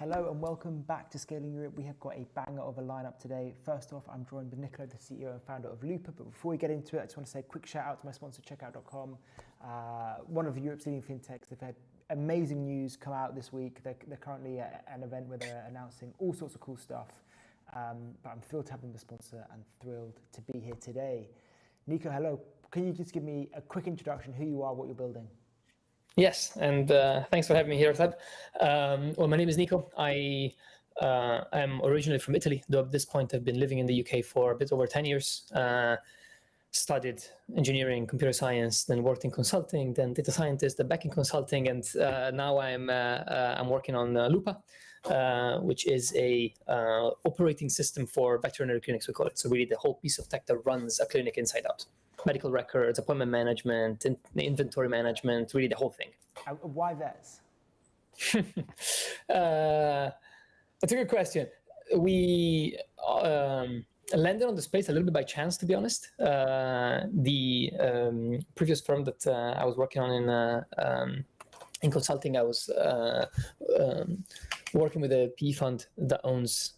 Hello and welcome back to Scaling Europe. We have got a banger of a lineup today. First off, I'm joined with Nicolo, the CEO and founder of Looper. But before we get into it, I just want to say a quick shout out to my sponsor, Checkout.com, one of Europe's leading fintechs. They've had amazing news come out this week. They're currently at an event where they're announcing all sorts of cool stuff. But I'm thrilled to have them as a sponsor and thrilled to be here today. Nico, hello. Can you just give me a quick introduction, who you are, what you're building? Yes, and thanks for having me here, Seb. Well, my name is Nico. I am originally from Italy, though at this point I've been living in the UK for a bit over 10 years. Studied engineering, computer science, then worked in consulting, then data scientist, then back in consulting, and now I'm working on Looper, which is a operating system for veterinary clinics, we call it. So really the whole piece of tech that runs a clinic inside out. Medical records, appointment management, inventory management, really the whole thing. Why vets? That's a good question. We landed on the space a little bit by chance, to be honest. The previous firm that I was working on in consulting, I was working with a PE fund that owns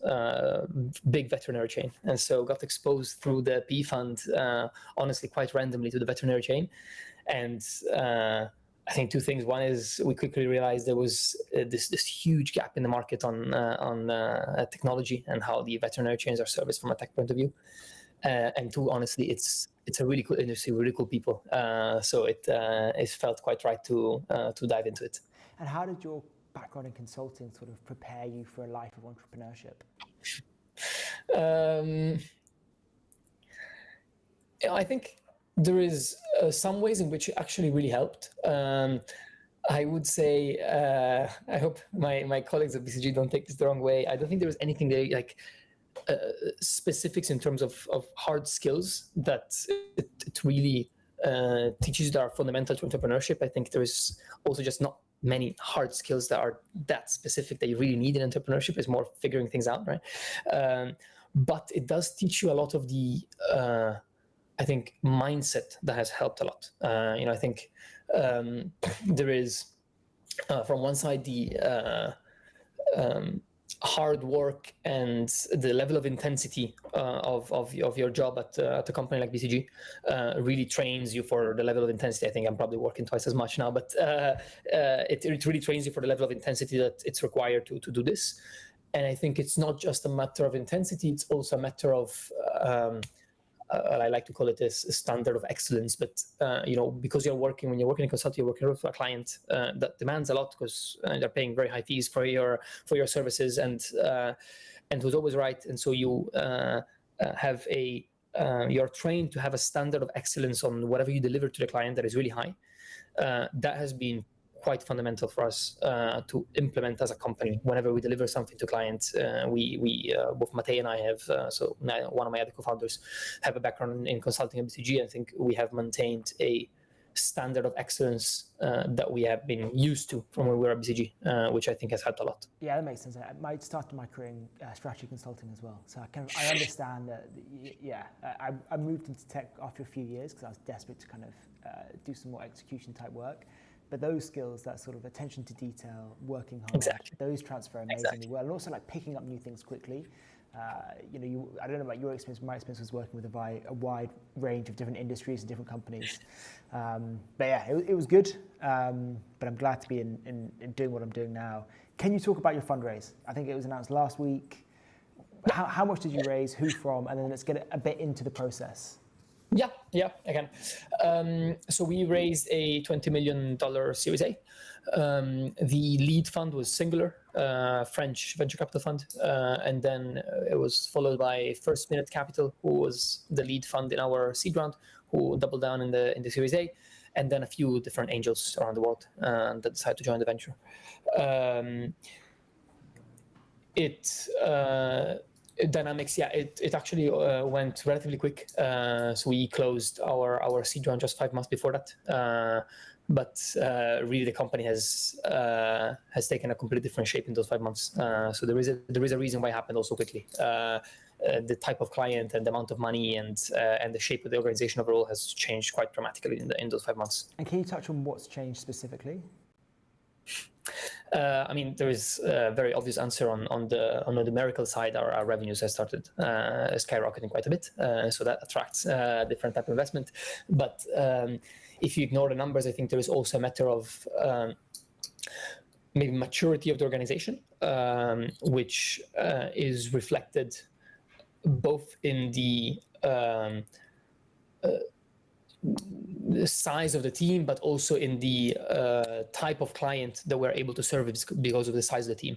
big veterinary chain. And so got exposed through the PE fund, honestly, quite randomly to the veterinary chain. And I think two things. One is we quickly realized there was this huge gap in the market on technology and how the veterinary chains are serviced from a tech point of view. And two, honestly, it's a really cool industry, really cool people. So it felt quite right to dive into it. And how did your background in consulting sort of prepare you for a life of entrepreneurship? I think there is some ways in which it actually really helped. I would say, I hope my colleagues at BCG don't take this the wrong way. I don't think there was anything there like specifics in terms of hard skills that it really teaches that are fundamental to entrepreneurship. I think there is also just not many hard skills that are that specific that you really need in entrepreneurship. Is more figuring things out, right? But it does teach you a lot of the, I think, mindset that has helped a lot. I think there is, from one side, the hard work and the level of intensity of your job at a company like BCG really trains you for the level of intensity. I think I'm probably working twice as much now, but it really trains you for the level of intensity that it's required to do this. And I think it's not just a matter of intensity, it's also a matter of I like to call it a standard of excellence, but because when you're working in consulting, you're working with a client that demands a lot because they're paying very high fees for your services, and who's always right. And so you have you're trained to have a standard of excellence on whatever you deliver to the client that is really high. That has been quite fundamental for us to implement as a company. Whenever we deliver something to clients, we both Matej and I have, so one of my other co-founders, have a background in consulting at BCG. I think we have maintained a standard of excellence that we have been used to from when we were at BCG, which I think has helped a lot. Yeah, that makes sense. I started my career in strategy consulting as well. So I understand that, I moved into tech after a few years because I was desperate to kind of do some more execution type work. But those skills, that sort of attention to detail, working hard, exactly. Those transfer amazingly well. And also like picking up new things quickly. I don't know about your experience, my experience was working with a wide range of different industries and different companies. But yeah, it was good. But I'm glad to be in doing what I'm doing now. Can you talk about your fundraise? I think it was announced last week. How much did you raise, who from? And then let's get a bit into the process. Yeah, I can. So we raised a $20 million Series A. The lead fund was Singular, French venture capital fund. And then it was followed by First Minute Capital, who was the lead fund in our seed round, who doubled down in the Series A. And then a few different angels around the world that decided to join the venture. Dynamics, it actually went relatively quick. So we closed our seed round just 5 months before that. But really, the company has taken a completely different shape in those 5 months. So there is a reason why it happened also quickly. The type of client and the amount of money and the shape of the organization overall has changed quite dramatically in those 5 months. And can you touch on what's changed specifically? I mean, there is a very obvious answer on the numerical side. Our revenues have started skyrocketing quite a bit, so that attracts different type of investment. But if you ignore the numbers, I think there is also a matter of maybe maturity of the organization, which is reflected both in the size of the team, but also in the type of client that we're able to service because of the size of the team.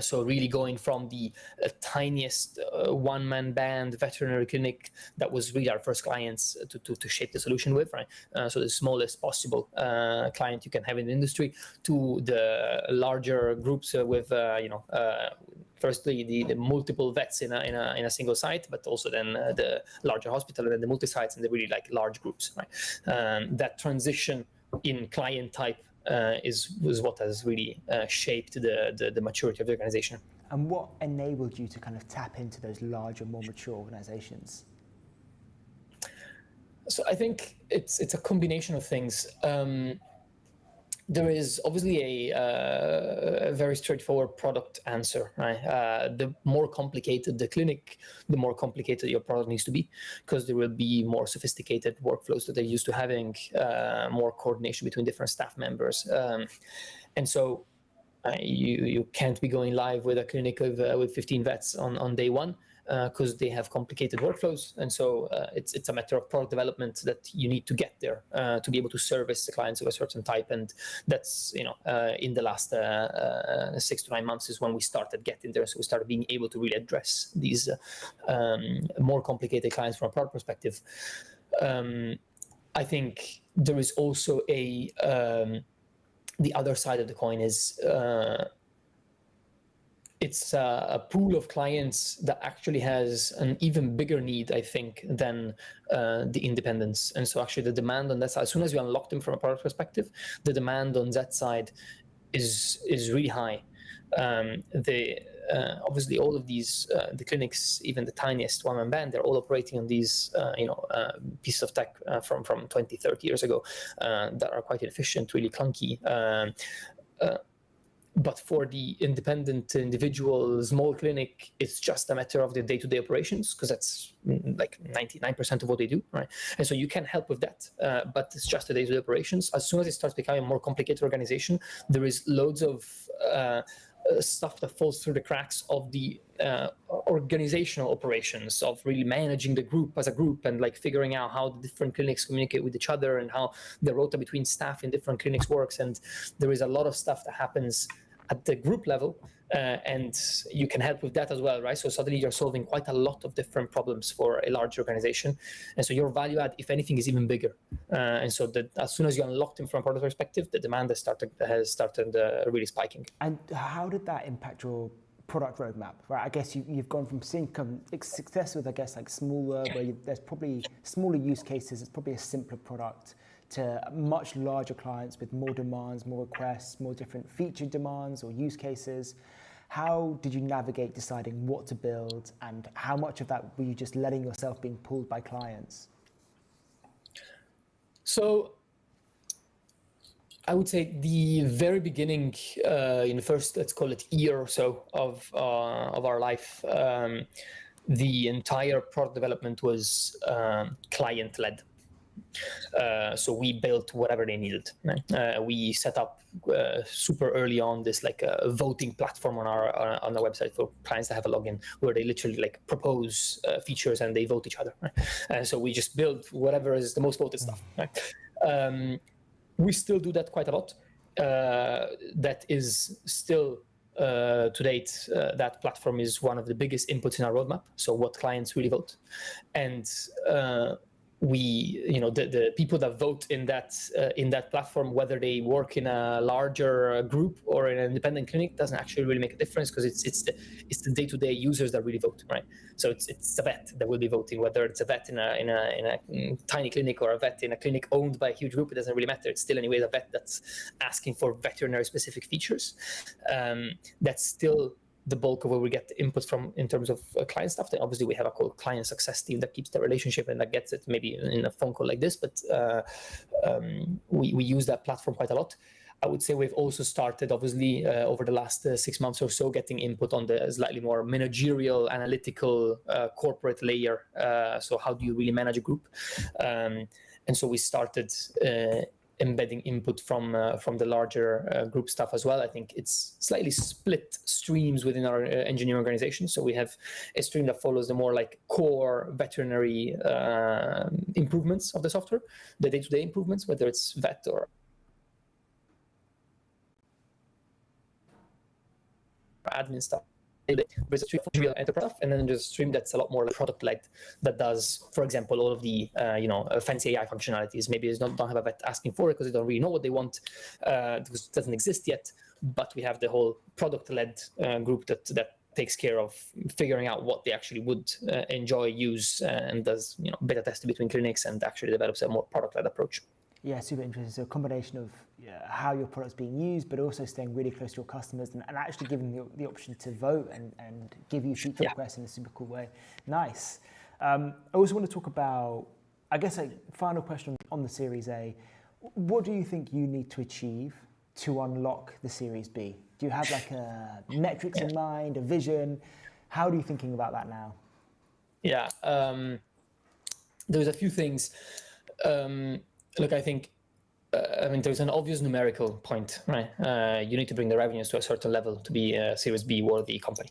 So really going from the tiniest one-man band veterinary clinic that was really our first clients to shape the solution with, right? So the smallest possible client you can have in the industry, to the larger groups with firstly the multiple vets in a single site, but also then the larger hospital and then the multi-sites and the really like large groups, right? That transition in client type was what has really shaped the maturity of the organization. And what enabled you to kind of tap into those larger, more mature organizations? So I think it's a combination of things. There is obviously a very straightforward product answer, right? The more complicated the clinic, the more complicated your product needs to be, because there will be more sophisticated workflows that they're used to having, more coordination between different staff members. And so you can't be going live with a clinic with 15 vets on day one, because they have complicated workflows. And so it's a matter of product development that you need to get there to be able to service the clients of a certain type. And that's, in the last 6 to 9 months is when we started getting there. So we started being able to really address these more complicated clients from a product perspective. I think there is also the other side of the coin is it's a pool of clients that actually has an even bigger need, I think, than the independents. And so actually the demand on that side, as soon as you unlock them from a product perspective, the demand on that side is really high. Obviously all of these, the clinics, even the tiniest one-man band, they're all operating on these, pieces of tech from 20, 30 years ago that are quite inefficient, really clunky. But for the independent individual small clinic, it's just a matter of the day-to-day operations, because that's like 99% of what they do, right? And so you can help with that, but it's just the day-to-day operations. As soon as it starts becoming a more complicated organization, there is loads of stuff that falls through the cracks of the organizational operations, of really managing the group as a group and like figuring out how the different clinics communicate with each other and how the rota between staff in different clinics works. And there is a lot of stuff that happens at the group level, and you can help with that as well, right? So suddenly you're solving quite a lot of different problems for a large organization, and so your value add, if anything, is even bigger. And so as soon as you unlock them from a product perspective, the demand has started really spiking. And how did that impact your product roadmap? Right, I guess you've gone from seeing success with, I guess, like smaller, where there's probably smaller use cases, it's probably a simpler product, to much larger clients with more demands, more requests, more different feature demands or use cases. How did you navigate deciding what to build, and how much of that were you just letting yourself being pulled by clients? So I would say the very beginning, in the first, let's call it year or so of our life, the entire product development was client-led. So we built whatever they needed. Right? We set up super early on this like a voting platform on our website for clients that have a login, where they literally like propose features and they vote each other. Right? And so we just build whatever is the most voted stuff. Right? We still do that quite a lot. That is still to date, that platform is one of the biggest inputs in our roadmap. So what clients really vote, and the people that vote in that platform, whether they work in a larger group or in an independent clinic, doesn't actually really make a difference, because it's the day-to-day users that really vote, right? So it's a vet that will be voting, whether it's a vet in a tiny clinic or a vet in a clinic owned by a huge group. It doesn't really matter. It's still anyway a vet that's asking for veterinary specific features. That's still the bulk of where we get the input from in terms of client stuff. Then obviously we have a client success team that keeps the relationship and that gets it maybe in a phone call like this, but we use that platform quite a lot. I would say we've also started, obviously, over the last 6 months or so, getting input on the slightly more managerial, analytical, corporate layer. So how do you really manage a group? And so we started embedding input from the larger group stuff as well. I think it's slightly split streams within our engineering organization. So we have a stream that follows the more like core veterinary improvements of the software, the day-to-day improvements, whether it's vet or admin stuff. There's a stream for real enterprise, and then there's a stream that's a lot more product-led, that does, for example, all of the fancy AI functionalities. Maybe they don't have a vet asking for it because they don't really know what they want, because it doesn't exist yet. But we have the whole product-led group that takes care of figuring out what they actually would enjoy, use, and does beta testing between clinics and actually develops a more product-led approach. Yeah, super interesting. So a combination of how your product's being used, but also staying really close to your customers and actually giving them the option to vote and give you feature requests in a super cool way. Nice. I also want to talk about, I guess, a final question on the Series A. What do you think you need to achieve to unlock the Series B? Do you have like a metrics in mind, a vision? How are you thinking about that now? Yeah, there's a few things. Look, I think, there's an obvious numerical point, right? You need to bring the revenues to a certain level to be a Series B worthy company.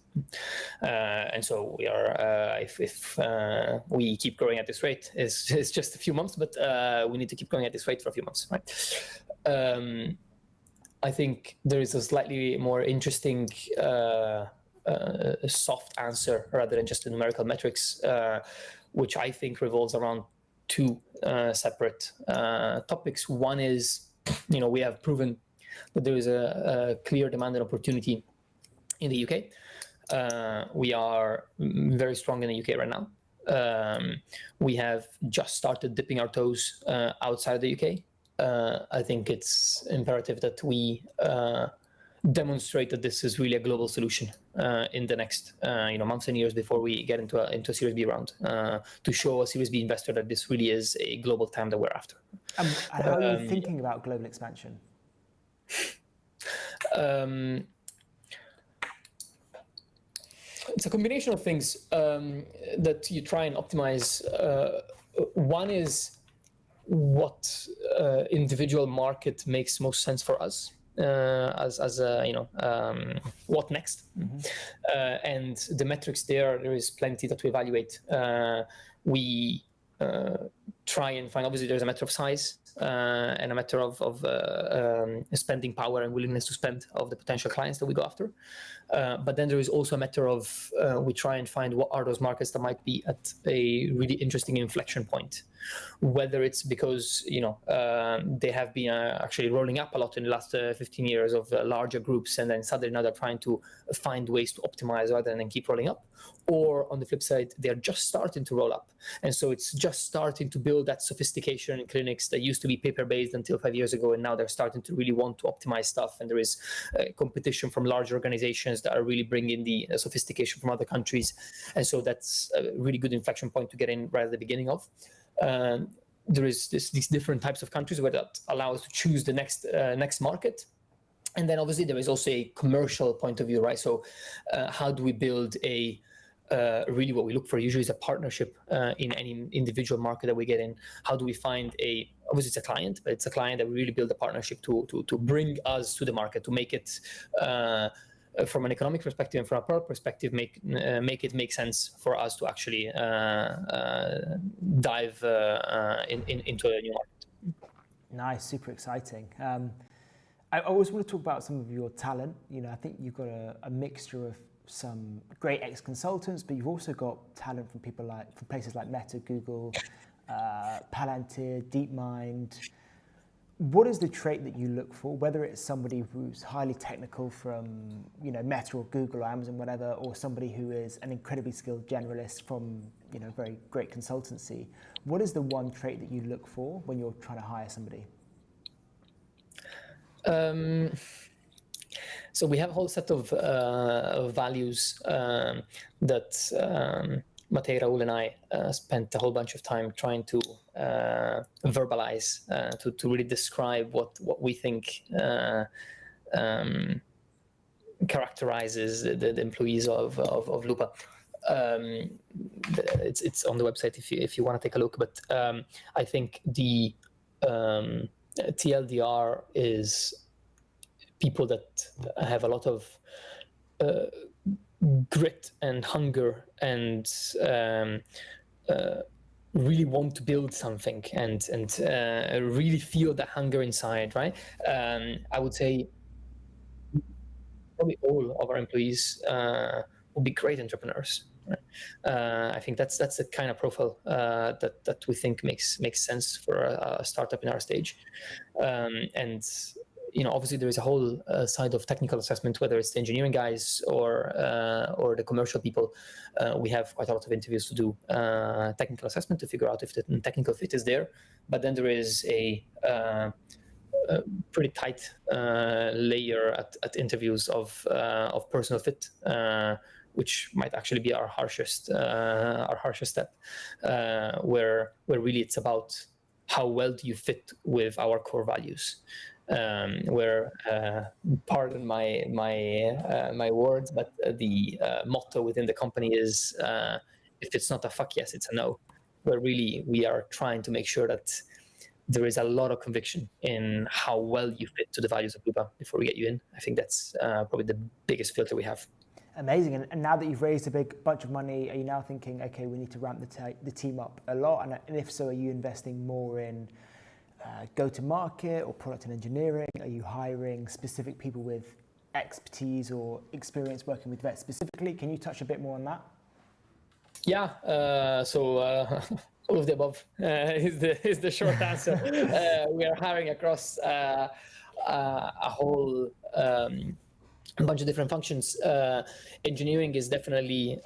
And so we are, if we keep growing at this rate, it's just a few months, but we need to keep growing at this rate for a few months, right? I think there is a slightly more interesting soft answer rather than just the numerical metrics, which I think revolves around two separate topics. One is, we have proven that there is a clear demand and opportunity in the UK. We are very strong in the UK right now. We have just started dipping our toes outside the UK. I think it's imperative that we demonstrate that this is really a global solution in the next months and years before we get into a Series B round, to show a Series B investor that this really is a global TAM that we're after. And how are you thinking about global expansion? It's a combination of things that you try and optimize. One is what individual market makes most sense for us. What next? And the metrics there is plenty that we evaluate. We try and find, obviously there's a matter of size and a matter of spending power and willingness to spend of the potential clients that we go after. But then there is also a matter of we try and find what are those markets that might be at a really interesting inflection point. Whether it's because they have been actually rolling up a lot in the last 15 years of larger groups, and then suddenly now they're trying to find ways to optimize rather than keep rolling up. Or on the flip side, they're just starting to roll up, and so it's just starting to build that sophistication in clinics that used to be paper-based until 5 years ago, and now they're starting to really want to optimize stuff. And there is competition from large organizations that are really bringing the sophistication from other countries, and so that's a really good inflection point to get in right at the beginning of. There is these different types of countries where that allows us to choose the next market. And then obviously there is also a commercial point of view, right? So how do we build really what we look for usually is a partnership in any individual market that we get in. How do we find obviously it's a client, but it's a client that we really build a partnership to bring us to the market, to make it from an economic perspective and from a product perspective, make it make sense for us to actually dive into a new market. Nice, super exciting. I always want to talk about some of your talent. I think you've got a mixture of some great ex-consultants, but you've also got talent from places like Meta, Google, Palantir, DeepMind. What is the trait that you look for, whether it's somebody who's highly technical from Meta or Google or Amazon, whatever, or somebody who is an incredibly skilled generalist from very great consultancy? What is the one trait that you look for when you're trying to hire somebody? So we have a whole set of values that Matei, Raul, and I spent a whole bunch of time trying to verbalize, to really describe what we think characterizes the employees of Lupa. It's on the website if you want to take a look. But I think the TLDR is people that have a lot of grit and hunger and really want to build something and really feel the hunger inside, right? I would say probably all of our employees will be great entrepreneurs. Right? I think that's the kind of profile that we think makes sense for a startup in our stage. And obviously there is a whole side of technical assessment, whether it's the engineering guys or the commercial people. We have quite a lot of interviews to do, technical assessment to figure out if the technical fit is there. But then there is a pretty tight layer at interviews of personal fit, which might actually be our harshest step, where really it's about how well do you fit with our core values. Where pardon my words, but the motto within the company is if it's not a fuck yes, it's a no. Where really we are trying to make sure that there is a lot of conviction in how well you fit to the values of Lupa before we get you in. I think that's probably the biggest filter we have. Amazing. And now that you've raised a big bunch of money, are you now thinking, okay, we need to ramp the team up a lot? And if so, are you investing more in go-to-market or product and engineering? Are you hiring specific people with expertise or experience working with vets specifically? Can you touch a bit more on that? Yeah. So all of the above is the short answer. We are hiring across a whole bunch of different functions. Engineering is definitely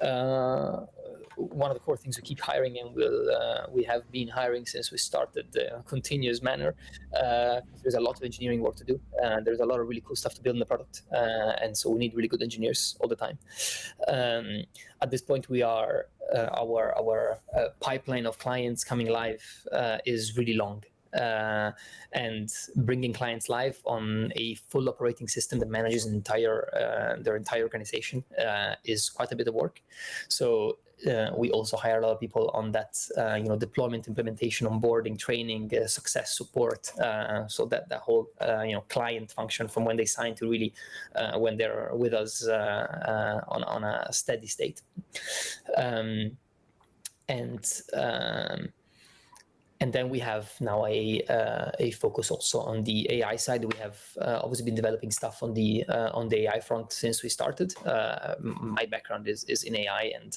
one of the core things we keep hiring, and we have been hiring since we started the continuous manner. There's a lot of engineering work to do. There's a lot of really cool stuff to build in the product, and so we need really good engineers all the time. At this point, we are our pipeline of clients coming live is really long. And bringing clients live on a full operating system that manages their entire organization is quite a bit of work. So we also hire a lot of people on that, deployment, implementation, onboarding, training, success support. So that whole client function from when they sign to really when they're with us on a steady state. And then we have now a focus also on the AI side. We have obviously been developing stuff on the AI front since we started. My background is in AI and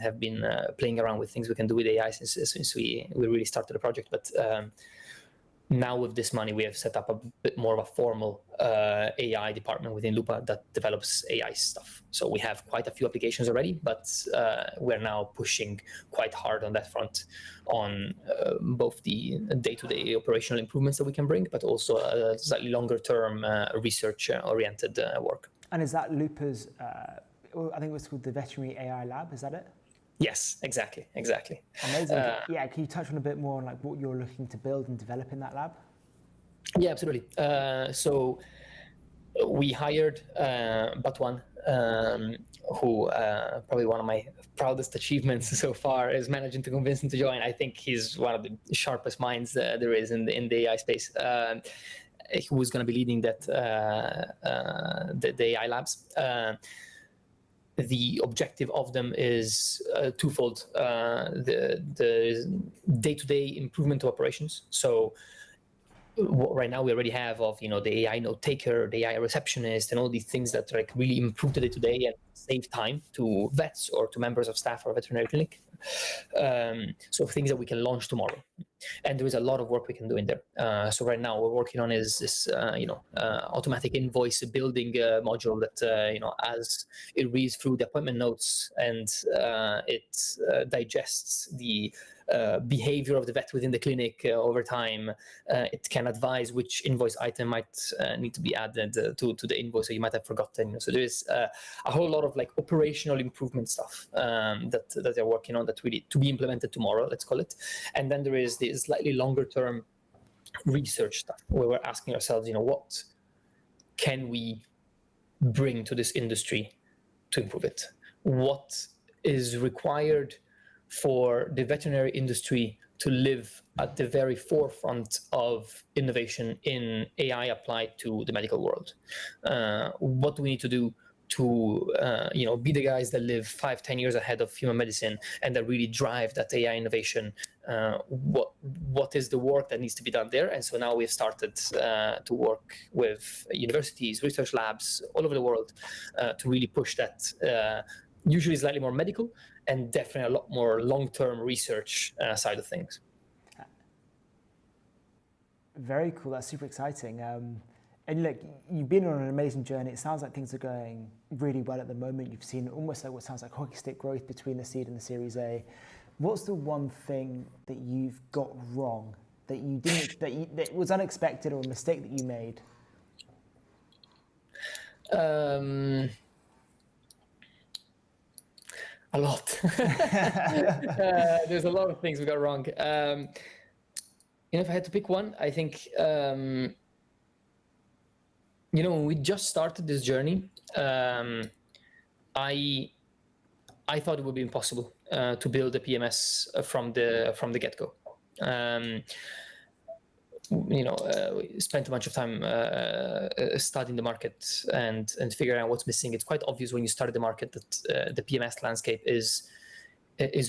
have been playing around with things we can do with AI since we really started the project. But now with this money, we have set up a bit more of a formal AI department within Lupa that develops AI stuff. So we have quite a few applications already, but we're now pushing quite hard on that front on both the day-to-day operational improvements that we can bring, but also a slightly longer-term research-oriented work. And is that Lupa's, I think it was called the Veterinary AI Lab, is that it? Yes, exactly. Amazing. Yeah, can you touch on a bit more on like what you're looking to build and develop in that lab? Yeah, absolutely. So we hired Batuan, who probably one of my proudest achievements so far is managing to convince him to join. I think he's one of the sharpest minds there is in the AI space. Who is going to be leading that the AI labs. The objective of them is twofold. The day-to-day improvement to operations. So right now we already have the AI note taker, the AI receptionist, and all these things that like really improve the day-to-day and save time to vets or to members of staff or veterinary clinic. So things that we can launch tomorrow. And there is a lot of work we can do in there. So right now we're working on is this, automatic invoice building module that, as it reads through the appointment notes and it digests the behavior of the vet within the clinic over time. It can advise which invoice item might need to be added to the invoice that you might have forgotten. So there is a whole lot of like operational improvement stuff that they're working on that really to be implemented tomorrow, let's call it. And then there is the slightly longer term research stuff where we're asking ourselves, what can we bring to this industry to improve it? What is required for the veterinary industry to live at the very forefront of innovation in AI applied to the medical world? What do we need to do to be the guys that live 5-10 years ahead of human medicine and that really drive that AI innovation? What is the work that needs to be done there? And so now we've started to work with universities, research labs all over the world to really push that, usually slightly more medical and definitely a lot more long-term research side of things. Very cool. That's super exciting. And look, you've been on an amazing journey. It sounds like things are going really well at the moment. You've seen almost like what sounds like hockey stick growth between the seed and the Series A. What's the one thing that you've got wrong that you didn't, that was unexpected or a mistake that you made? A lot. There's a lot of things we got wrong. If I had to pick one, I think, when we just started this journey, I thought it would be impossible to build a PMS from the get-go. We spent a bunch of time studying the market and figuring out what's missing. It's quite obvious when you start the market that the PMS landscape is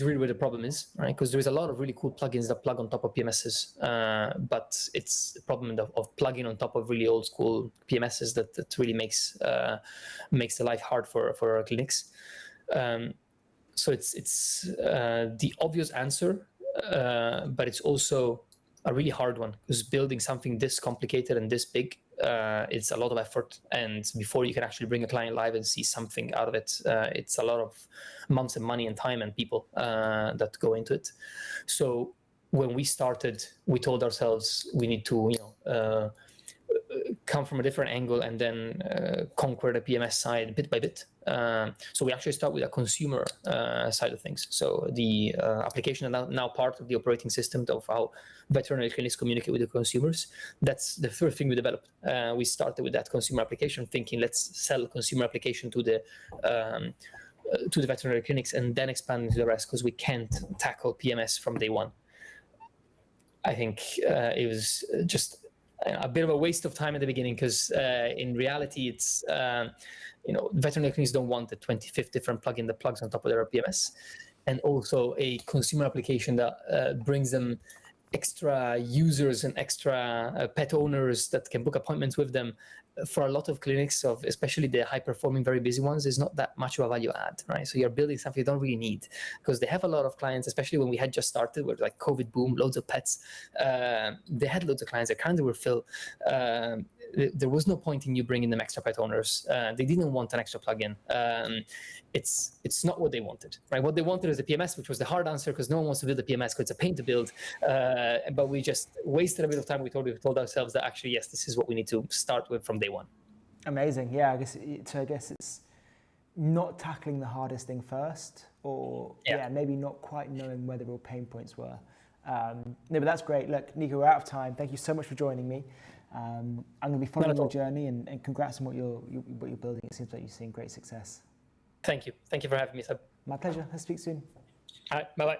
really where the problem is, right? Because there's a lot of really cool plugins that plug on top of PMSs, but it's the problem of plugging on top of really old school PMSs that really makes the life hard for our clinics. So it's the obvious answer, but it's also a really hard one, because building something this complicated and this big, it's a lot of effort. And before you can actually bring a client live and see something out of it, it's a lot of months and money and time and people that go into it. So when we started, we told ourselves we need to, come from a different angle and then conquer the PMS side bit by bit. So we actually start with a consumer side of things. So the application is now part of the operating system of how veterinary clinics communicate with the consumers. That's the first thing we developed. We started with that consumer application, thinking let's sell a consumer application to the veterinary clinics and then expand into the rest, because we can't tackle PMS from day one. I think it was just a bit of a waste of time at the beginning, because in reality, it's veterinary clinics don't want the 25th different plugin that plugs on top of their PMS, and also a consumer application that brings them extra users and extra pet owners that can book appointments with them. For a lot of clinics, of especially the high-performing, very busy ones, is not that much of a value add, right? So you're building something you don't really need, because they have a lot of clients, especially when we had just started with like COVID boom, loads of pets. They had loads of clients that kind of were filled. There was no point in you bringing them extra pet owners. They didn't want an extra plugin. It's not what they wanted, right? What they wanted is the PMS, which was the hard answer, because no one wants to build a PMS because it's a pain to build. But we just wasted a bit of time. We told ourselves that actually, yes, this is what we need to start with from day one. Amazing. Yeah, I guess it's not tackling the hardest thing first, or maybe not quite knowing where the real pain points were. No, but that's great. Look, Nico, we're out of time. Thank you so much for joining me. I'm going to be following your journey, and congrats on what you're building. It seems like you're seeing great success. Thank you. Thank you for having me, Seb. My pleasure. Let's speak soon. All right. Bye-bye.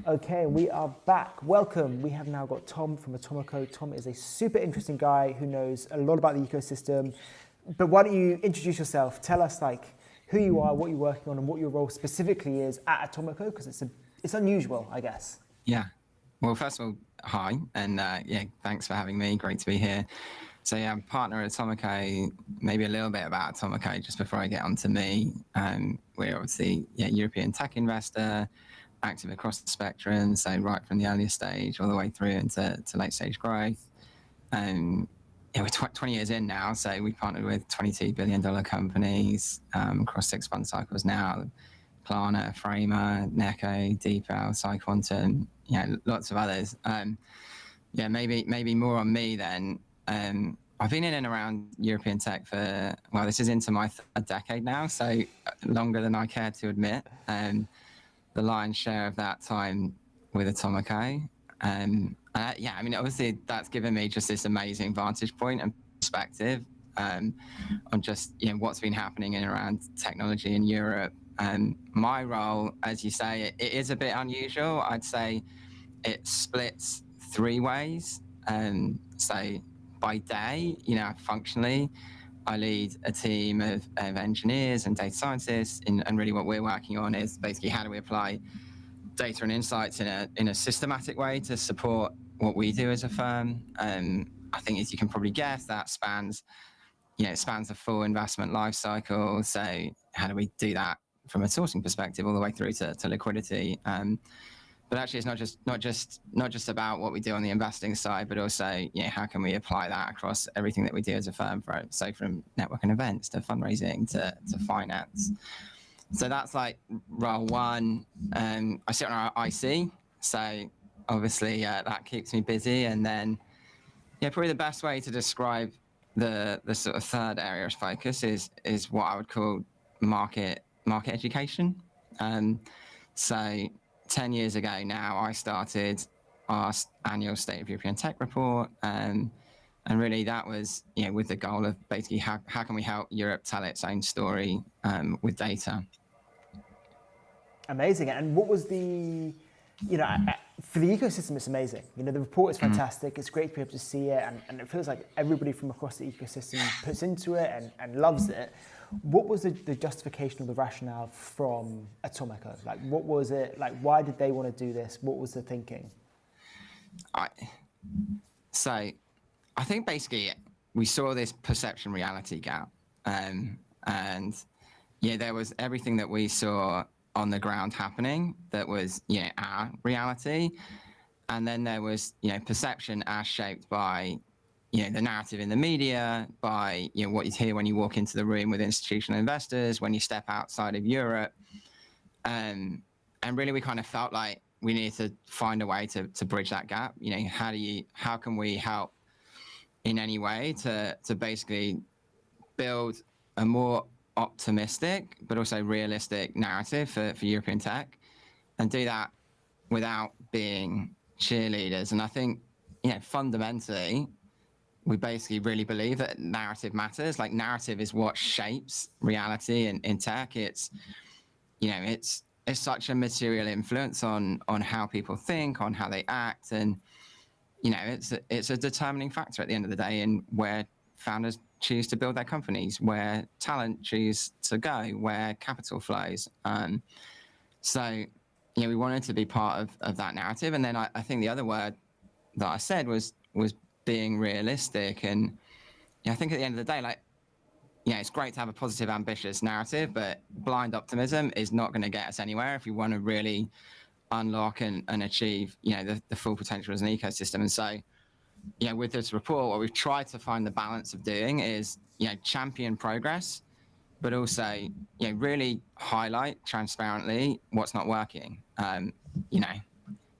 Okay, we are back. Welcome. We have now got Tom from Atomico. Tom is a super interesting guy who knows a lot about the ecosystem. But why don't you introduce yourself? Tell us who you are, what you're working on, and what your role specifically is at Atomico, because it's unusual, I guess. Yeah. Well, first of all, hi, and thanks for having me. Great to be here. So yeah, I'm partner at Atomico. Maybe a little bit about Atomico just before I get on to me. We're obviously European tech investor, active across the spectrum, so right from the earliest stage all the way through into late stage growth. We're 20 years in now, so we partnered with $22 billion companies across 6 fund cycles now. Klarna, Framer, Neko, DeepL, PsiQuantum, lots of others. Maybe more on me then. I've been in and around European tech for, this is into my third decade now, so longer than I care to admit. The lion's share of that time with Atomico. Obviously that's given me just this amazing vantage point and perspective on just what's been happening in and around technology in Europe. My role, as you say, it is a bit unusual. I'd say it splits 3 ways. So by day, functionally, I lead a team of engineers and data scientists, and really what we're working on is basically how do we apply data and insights in a systematic way to support what we do as a firm. I think, as you can probably guess, that spans the full investment life cycle. So how do we do that from a sourcing perspective all the way through to liquidity? But actually, it's not just about what we do on the investing side, but also how can we apply that across everything that we do as a firm, from network and events to fundraising to finance. So that's like role 1. I sit on our IC, so obviously that keeps me busy. And then probably the best way to describe the sort of third area of focus is what I would call market education. So 10 years ago now, I started our annual State of European Tech report, and really that was with the goal of basically how can we help Europe tell its own story with data. Amazing. And what was the, for the ecosystem, it's amazing. The report is fantastic. It's great to be able to see it, and it feels like everybody from across the ecosystem puts into it and loves it. What was the justification or the rationale from Atomico? What was it? Why did they want to do this? What was the thinking? So I think basically we saw this perception reality gap. And there was everything that we saw on the ground happening that was our reality, and then there was perception as shaped by the narrative in the media, by what you hear when you walk into the room with institutional investors, when you step outside of Europe, and really we kind of felt like we needed to find a way to bridge that gap. How can we help in any way to basically build a more optimistic but also realistic narrative for European tech, and do that without being cheerleaders. And I think fundamentally we basically really believe that narrative matters. Narrative is what shapes reality in tech. It's such a material influence on how people think, on how they act, and it's a determining factor at the end of the day in where founders choose to build their companies, where talent choose to go, where capital flows. So we wanted to be part of that narrative. And then I think the other word that I said was being realistic. And I think at the end of the day, it's great to have a positive, ambitious narrative, but blind optimism is not going to get us anywhere if we want to really unlock and achieve the full potential as an ecosystem. And so with this report, what we've tried to find the balance of doing is champion progress, but also really highlight transparently what's not working.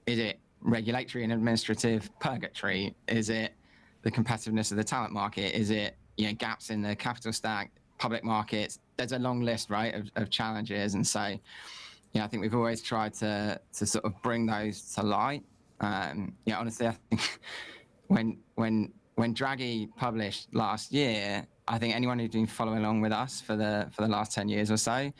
Is it regulatory and administrative purgatory? Is it the competitiveness of the talent market? Is it gaps in the capital stack, public markets? There's a long list, right, of challenges. And so I think we've always tried to sort of bring those to light. Honestly, I think when Draghi published last year, I think anyone who's been following along with us for the last 10 years or so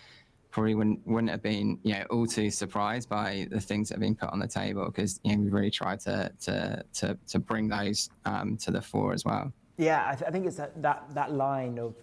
probably wouldn't have been all too surprised by the things that have been put on the table, because we really tried to bring those to the fore as well. Yeah, I think it's that line of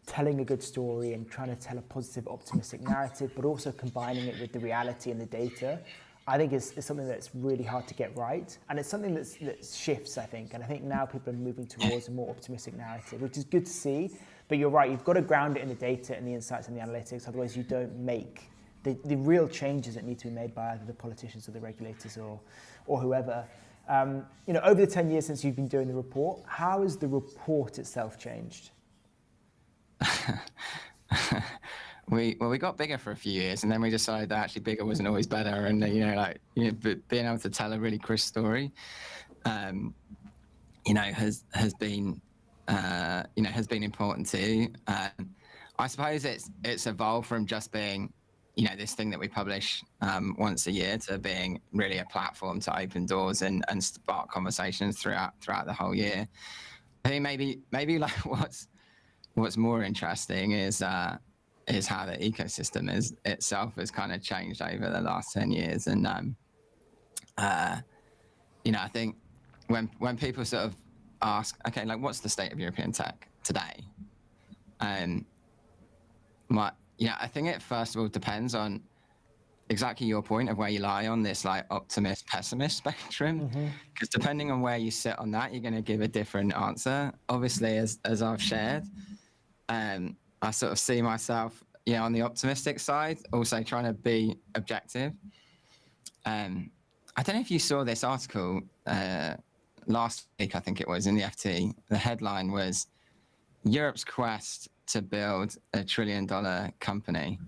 telling a good story and trying to tell a positive, optimistic narrative, but also combining it with the reality and the data. I think is something that's really hard to get right, and it's something that shifts, I think. And I think now people are moving towards a more optimistic narrative, which is good to see. But you're right, you've got to ground it in the data and the insights and the analytics, otherwise you don't make the real changes that need to be made by either the politicians or the regulators or whoever. Over the 10 years since you've been doing the report, how has the report itself changed? We got bigger for a few years, and then we decided that actually bigger wasn't always better. And being able to tell a really crisp story, has been important too. I suppose it's evolved from just being this thing that we publish once a year to being really a platform to open doors and spark conversations throughout the whole year. I think maybe like what's more interesting is how the ecosystem itself has kind of changed over the last 10 years. And I think when people sort of ask, okay, like what's the state of European tech today? I think it first of all depends on exactly your point of where you lie on this like optimist pessimist spectrum, because depending on where you sit on that, you're going to give a different answer. Obviously, as I've shared, I sort of see myself on the optimistic side, also trying to be objective. I don't know if you saw this article last week, I think it was, in the FT. The headline was Europe's quest to build $1 trillion company.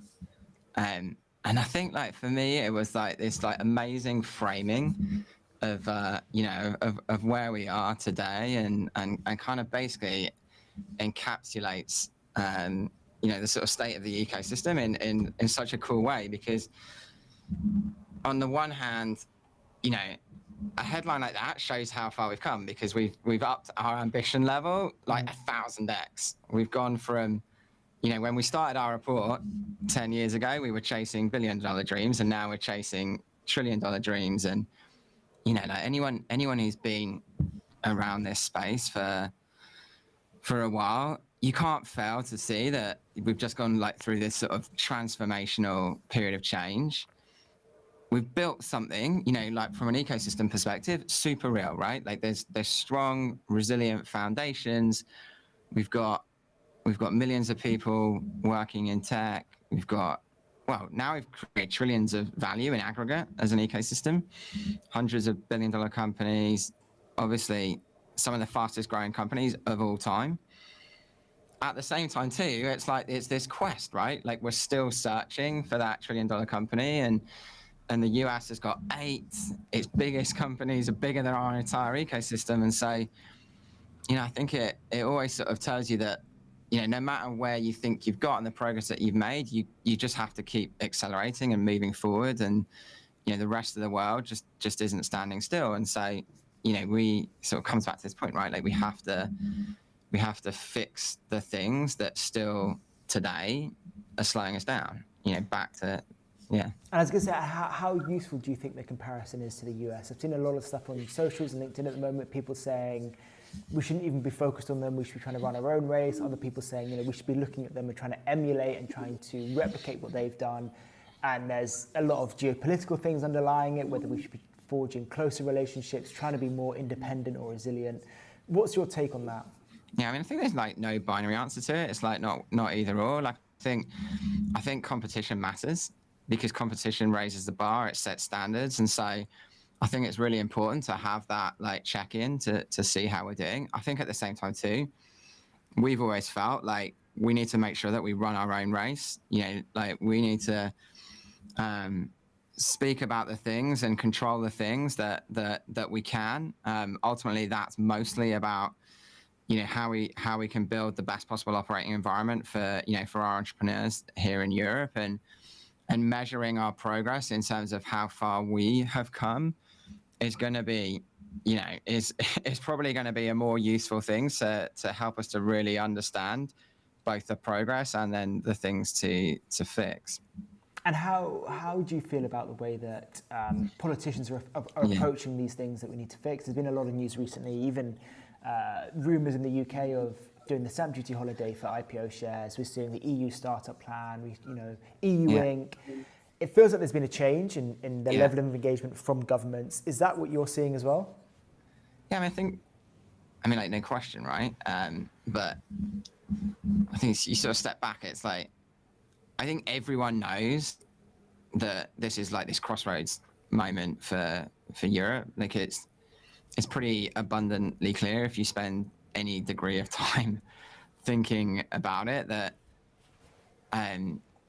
And I think, like, for me, it was like this like amazing framing of of where we are today, and kind of basically encapsulates the sort of state of the ecosystem in such a cool way. Because on the one hand, a headline like that shows how far we've come, because we've upped our ambition level like 1,000x. We've gone from, when we started our report 10 years ago, we were chasing $1 billion dreams, and now we're chasing $1 trillion dreams. And like anyone who's been around this space for a while, you can't fail to see that we've just gone like through this sort of transformational period of change. We've built something, like from an ecosystem perspective, super real, right? Like there's strong, resilient foundations. We've got millions of people working in tech. Now we've created trillions of value in aggregate as an ecosystem, hundreds of billion-dollar companies, obviously some of the fastest growing companies of all time. At the same time too, it's this quest, right? Like we're still searching for that $1 trillion company, and the US has got 8. Its biggest companies are bigger than our entire ecosystem. And so, I think it always sort of tells you that, no matter where you think you've got and the progress that you've made, you just have to keep accelerating and moving forward. And, the rest of the world just isn't standing still. And so, we sort of comes back to this point, right? Like we have to fix the things that still today are slowing us down, back to. Yeah. And I was going to say, how useful do you think the comparison is to the US? I've seen a lot of stuff on socials and LinkedIn at the moment, people saying we shouldn't even be focused on them, we should be trying to run our own race. Other people saying, we should be looking at them and trying to emulate and trying to replicate what they've done. And there's a lot of geopolitical things underlying it, whether we should be forging closer relationships, trying to be more independent or resilient. What's your take on that? Yeah, I think there's like no binary answer to it. It's like not either or. Like I think competition matters, because competition raises the bar, it sets standards. And so I think it's really important to have that like check-in to see how we're doing. I think at the same time too, we've always felt like we need to make sure that we run our own race. Like we need to speak about the things and control the things that we can. Ultimately, that's mostly about how we can build the best possible operating environment for our entrepreneurs here in Europe, and measuring our progress in terms of how far we have come is going to be, is probably going to be a more useful thing to help us to really understand both the progress and then the things to fix. And how do you feel about the way that politicians are Yeah. approaching these things that we need to fix? There's been a lot of news recently, even rumours in the UK of doing the stamp duty holiday for IPO shares. We're seeing the EU startup plan, EU Yeah. Inc. It feels like there's been a change in the Yeah. level of engagement from governments. Is that what you're seeing as well? Yeah, I mean, like, no question, right? But I think you sort of step back. It's like, I think everyone knows that this is like this crossroads moment for Europe. Like, it's pretty abundantly clear if you spend any degree of time thinking about it that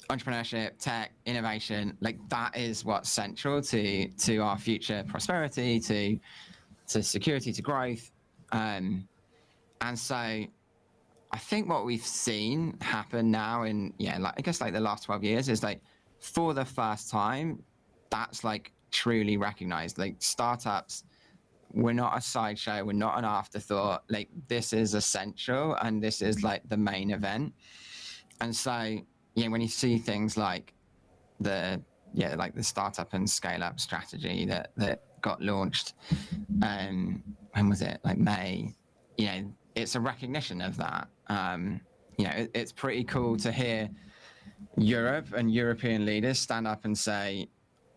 entrepreneurship, tech, innovation, like that is what's central to our future prosperity, to security, to growth. And so I think what we've seen happen now in, like, I guess like the last 12 years is like, for the first time, that's like truly recognized. Like, startups, we're not a sideshow, we're not an afterthought. Like, this is essential and this is like the main event. And so, when you see things like the startup and scale up strategy that got launched, when was it? Like May, it's a recognition of that. It's pretty cool to hear Europe and European leaders stand up and say,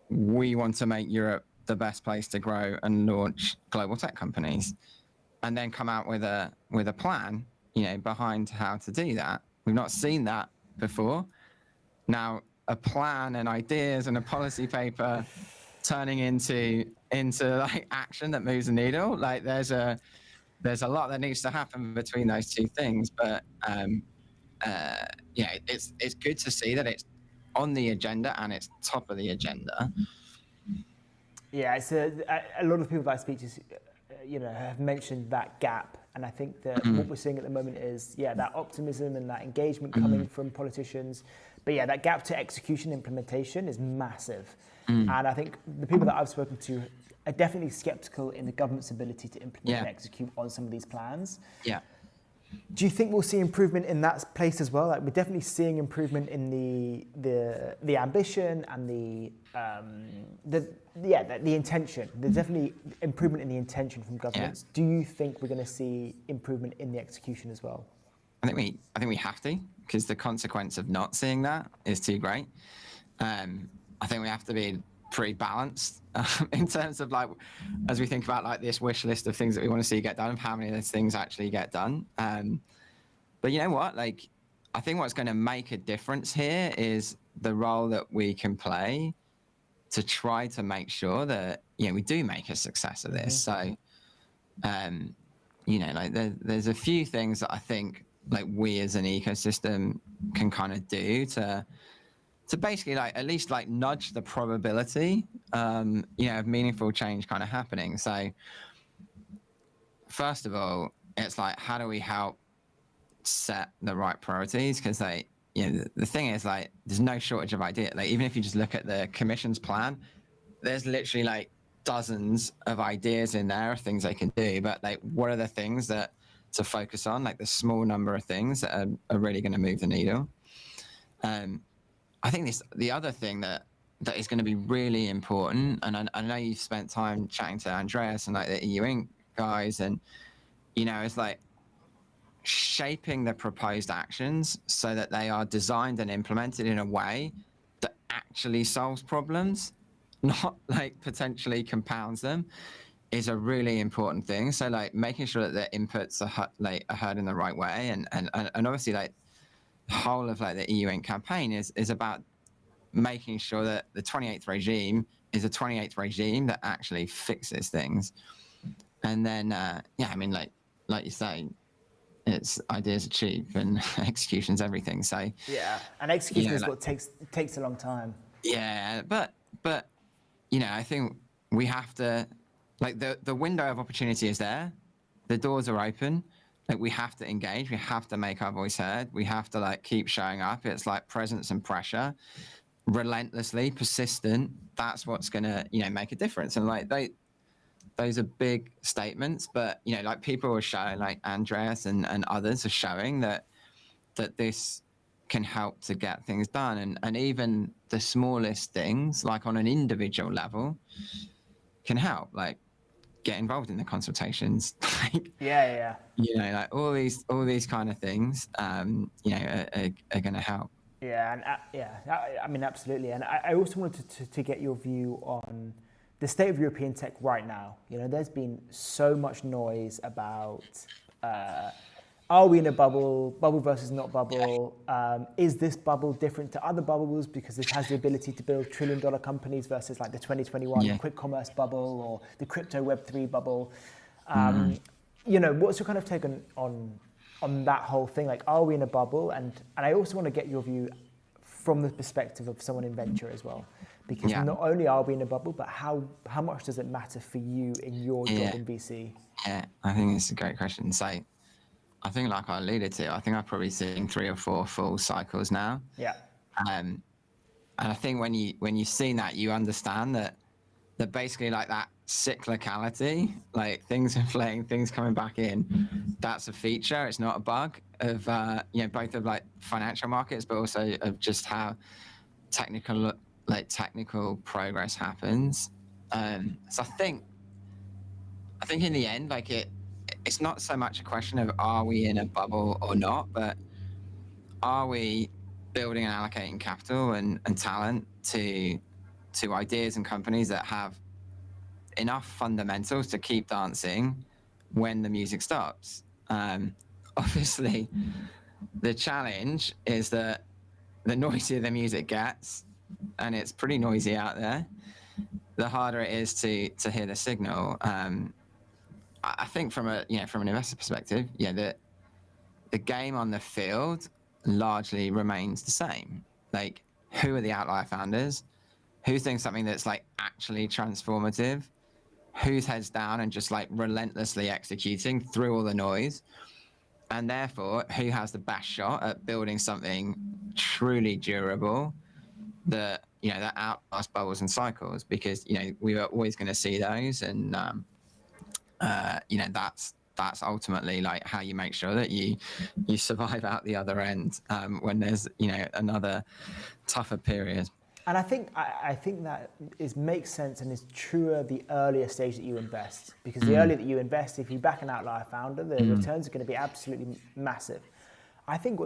we want to make Europe the best place to grow and launch global tech companies, and then come out with a plan, behind how to do that. We've not seen that before. Now, a plan and ideas and a policy paper turning into like action that moves the needle. Like, there's a lot that needs to happen between those two things, but it's good to see that it's on the agenda and it's top of the agenda. Yeah, it's a lot of people that I speak to, have mentioned that gap, and I think that what we're seeing at the moment is, that optimism and that engagement coming from politicians, but that gap to execution implementation is massive, and I think the people that I've spoken to are definitely skeptical in the government's ability to implement and execute on some of these plans. Yeah. Do you think we'll see improvement in that place as well? Like, we're definitely seeing improvement in the ambition and the intention. There's definitely improvement in the intention from governments. Do you think we're going to see improvement in the execution as well? I think we have to, because the consequence of not seeing that is too great. I think we have to be pretty balanced in terms of, like, as we think about like this wish list of things that we want to see get done, of how many of those things actually get done. But you know what? Like, I think what's going to make a difference here is the role that we can play to try to make sure that we do make a success of this. So, like there's a few things that I think like we as an ecosystem can kind of do to basically like at least like nudge the probability of meaningful change kind of happening. So first of all, it's like, how do we help set the right priorities? Because like, the thing is, like, there's no shortage of ideas. Like, even if you just look at the commission's plan, there's literally like dozens of ideas in there of things they can do. But like, what are the things that to focus on? Like, the small number of things that are really going to move the needle. I think the other thing that is going to be really important, and I know you've spent time chatting to Andreas and like the EU Inc. guys, and it's like shaping the proposed actions so that they are designed and implemented in a way that actually solves problems, not like potentially compounds them, is a really important thing. So like making sure that the inputs are heard in the right way, and obviously like the whole of like the EU Inc. campaign is about making sure that the 28th regime is a 28th regime that actually fixes things. And then I mean, like you say, it's ideas are cheap and execution's everything. So and execution is what takes a long time. But I think we have to, like, the window of opportunity is there, the doors are open. Like, we have to engage, we have to make our voice heard, we have to like keep showing up. It's like presence and pressure, relentlessly persistent. That's what's gonna make a difference. And like those are big statements, but like people are showing, like Andreas and others are showing that that this can help to get things done, and even the smallest things, like on an individual level, can help. Like get involved in the consultations, like Yeah. like all these kind of things, are going to help. Yeah, and I mean, absolutely. And I also wanted to get your view on the state of European tech right now. There's been so much noise about are we in a bubble versus not bubble? Is this bubble different to other bubbles because this has the ability to build trillion-dollar companies versus like the 2021 quick commerce bubble or the crypto Web3 bubble? What's your kind of take on that whole thing? Like, are we in a bubble? And I also want to get your view from the perspective of someone in venture as well, because not only are we in a bubble, but how much does it matter for you in your job in VC? Yeah, I think it's a great question. So I think, like I alluded to, I think I've probably seen 3 or 4 full cycles now. Yeah. And I think when you've seen that, you understand that basically like that cyclicality, like things inflating, things coming back in, that's a feature. It's not a bug of both of like financial markets, but also of just how technical progress happens. So I think in the end, like it's not so much a question of are we in a bubble or not, but are we building and allocating capital and talent to ideas and companies that have enough fundamentals to keep dancing when the music stops. Obviously, the challenge is that the noisier the music gets, and it's pretty noisy out there, the harder it is to hear the signal. I think from an investor perspective, the game on the field largely remains the same. Like, who are the outlier founders? Who's doing something that's like actually transformative? Who's heads down and just like relentlessly executing through all the noise? And therefore, who has the best shot at building something truly durable that outlasts bubbles and cycles? Because we are always going to see those, and that's ultimately like how you make sure that you survive out the other end when there's another tougher period. And I think that makes sense and is truer the earlier stage that you invest, because the earlier that you invest, if you back an outlier founder, the returns are going to be absolutely massive. I think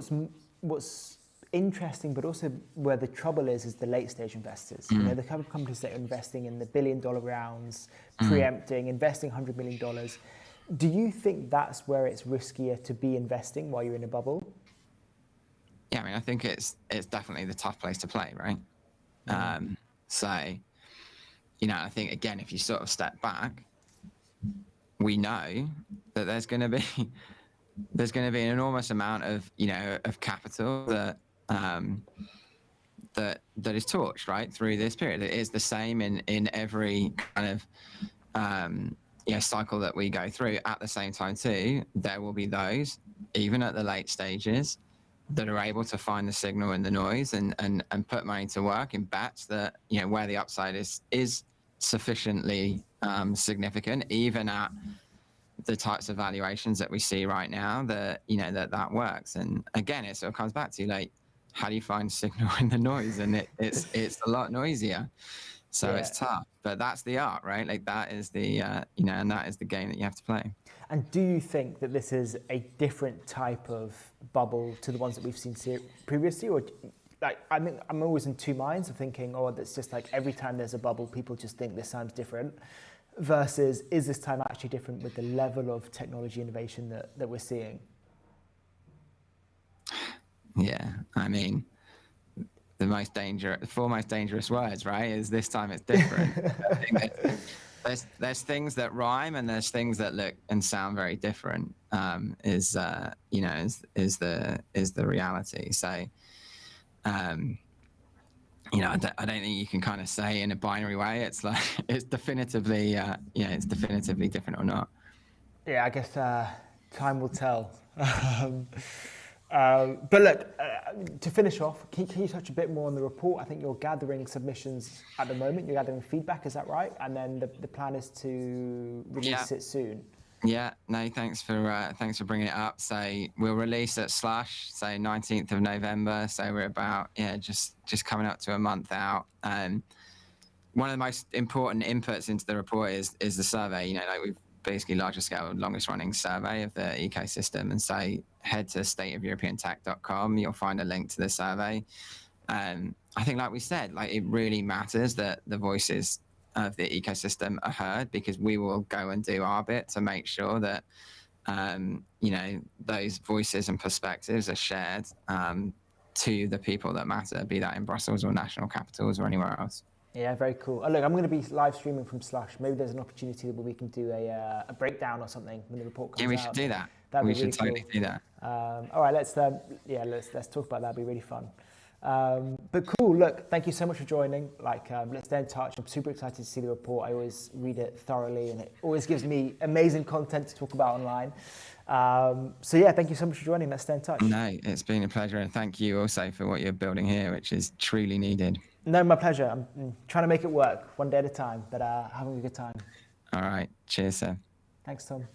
what's interesting, but also where the trouble is the late stage investors. The kind of companies that are investing in the $1 billion rounds, preempting, investing $100 million. Do you think that's where it's riskier to be investing while you're in a bubble? Yeah, I mean, I think it's definitely the tough place to play, right? So, I think again, if you sort of step back, we know that there's going to be an enormous amount of of capital that is torched right through this period. It is the same in every kind of cycle that we go through. At the same time, too, there will be those even at the late stages that are able to find the signal in the noise and put money to work in bets that where the upside is sufficiently significant, even at the types of valuations that we see right now, that that works. And again, it sort of comes back to like, how do you find signal in the noise? And it's a lot noisier, so it's tough. But that's the art, right? Like that is the and that is the game that you have to play. And do you think that this is a different type of bubble to the ones that we've seen previously? Or like, I think I'm always in two minds of thinking, that's just like every time there's a bubble, people just think this time's different, versus is this time actually different with the level of technology innovation that we're seeing? Yeah, I mean, the 4 most dangerous words, right? Is this time it's different. I think there's things that rhyme and there's things that look and sound very different. Is the reality. So, I don't think you can kind of say in a binary way. It's like it's definitively different or not. Yeah, I guess time will tell. But look, to finish off, can you touch a bit more on the report? I think you're gathering submissions at the moment. You're gathering feedback, is that right? And then the plan is to release it soon. Yeah, no, thanks for bringing it up. So we'll release at Slush, so 19th of November. So we're about just coming up to a month out. One of the most important inputs into the report is the survey. You know, like we've basically largest scale, longest running survey of the ecosystem. And so head to stateofeuropeantech.com. You'll find a link to the survey. I think, like we said, like it really matters that the voices of the ecosystem are heard, because we will go and do our bit to make sure that you know, those voices and perspectives are shared to the people that matter, be that in Brussels or national capitals or anywhere else. Yeah, very cool. Look, I'm going to be live streaming from Slush. Maybe there's an opportunity where we can do a breakdown or something when the report comes out. Yeah, we should do that. That'd We be should really totally cool. do that. All right, let's talk about that. That'd be really fun. But cool. Look, thank you so much for joining. Let's stay in touch. I'm super excited to see the report. I always read it thoroughly, and it always gives me amazing content to talk about online. So yeah, thank you so much for joining. Let's stay in touch. No, it's been a pleasure, and thank you also for what you're building here, which is truly needed. No, my pleasure. I'm trying to make it work one day at a time, but having a good time. All right. Cheers, sir. Thanks, Tom.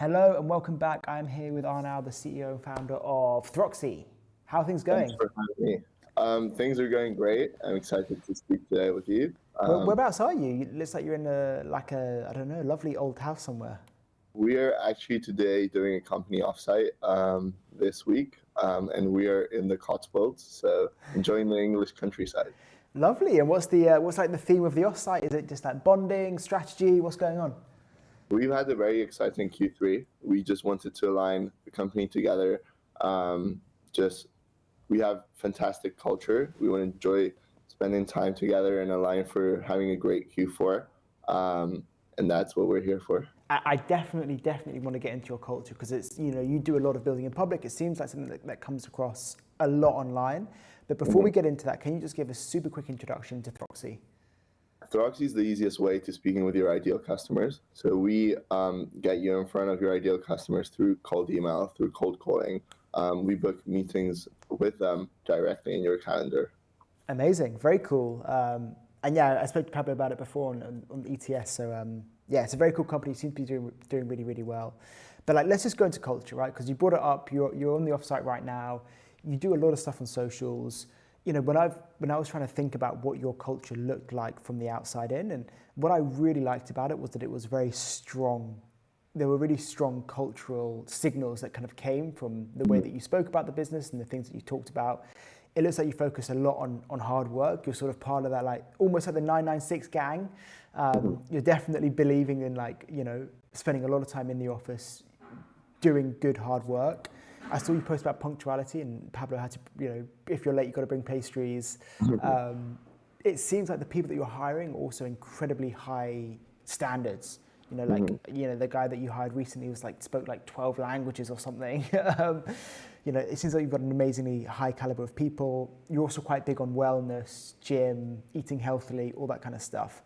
Hello and welcome back. I'm here with Arnau, the CEO and founder of Throxy. How are things going? Thanks for having me. Things are going great. I'm excited to speak today with you. Whereabouts are you? It looks like you're in I don't know, lovely old house somewhere. We are actually today doing a company offsite this week, and we are in the Cotswolds, so enjoying the English countryside. Lovely. And what's like the theme of the offsite? Is it just like bonding, strategy? What's going on? We've had a very exciting Q3. We just wanted to align the company together. We have fantastic culture. We want to enjoy spending time together and align for having a great Q4. And that's what we're here for. I definitely want to get into your culture because it's, you do a lot of building in public. It seems like something that comes across a lot online. But before we get into that, can you just give a super quick introduction to Throxy? Throxy is the easiest way to speaking with your ideal customers. So we get you in front of your ideal customers through cold email, through cold calling. We book meetings with them directly in your calendar. Amazing, very cool. And yeah, I spoke to Pablo about it before on ETS. So yeah, it's a very cool company. You seem to be doing really, really well. But like, let's just go into culture, right? Because you brought it up. You're on the offsite right now. You do a lot of stuff on socials. When I was trying to think about what your culture looked like from the outside in, and what I really liked about it was that it was very strong. There were really strong cultural signals that kind of came from the way that you spoke about the business and the things that you talked about. It looks like you focus a lot on hard work. You're sort of part of that, like almost like the 996 gang. You're definitely believing in spending a lot of time in the office, doing good hard work. I saw you post about punctuality, and Pablo had to, if you're late, you've got to bring pastries. It seems like the people that you're hiring are also incredibly high standards. The guy that you hired recently spoke like 12 languages or something. It seems like you've got an amazingly high caliber of people. You're also quite big on wellness, gym, eating healthily, all that kind of stuff.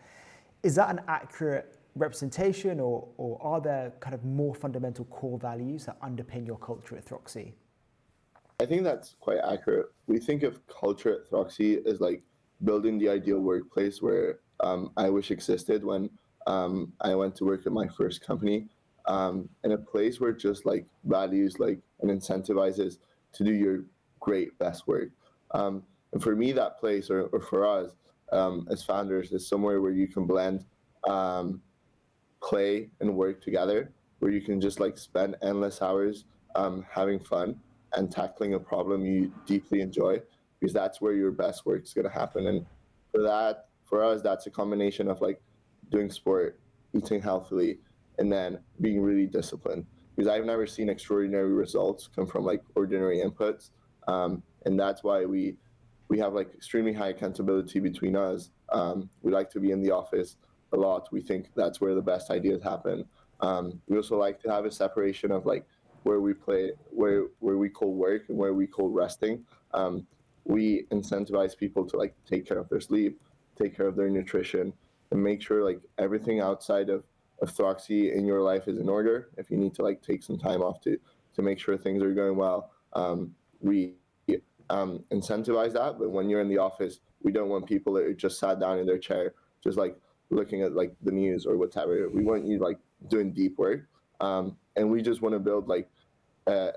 Is that an accurate representation, or are there kind of more fundamental core values that underpin your culture at Throxy? I think that's quite accurate. We think of culture at Throxy as like building the ideal workplace where I wish existed when I went to work at my first company, in a place where just like values like and incentivizes to do your great best work. And for me, that place, or for us as founders, is somewhere where you can blend play and work together, where you can just like spend endless hours having fun and tackling a problem you deeply enjoy, because that's where your best work is going to happen. And for us, that's a combination of like doing sport, eating healthily, and then being really disciplined, because I've never seen extraordinary results come from like ordinary inputs. And that's why we have like extremely high accountability between us. We like to be in the office a lot. We think that's where the best ideas happen. We also like to have a separation of like where we call work and where we call resting. We incentivize people to like take care of their sleep, take care of their nutrition, and make sure like everything outside of Throxy in your life is in order. If you need to like take some time off to make sure things are going well, we incentivize that. But when you're in the office, we don't want people that are just sat down in their chair, just like looking at like the news or whatever. We want you like doing deep work, and we just want to build like an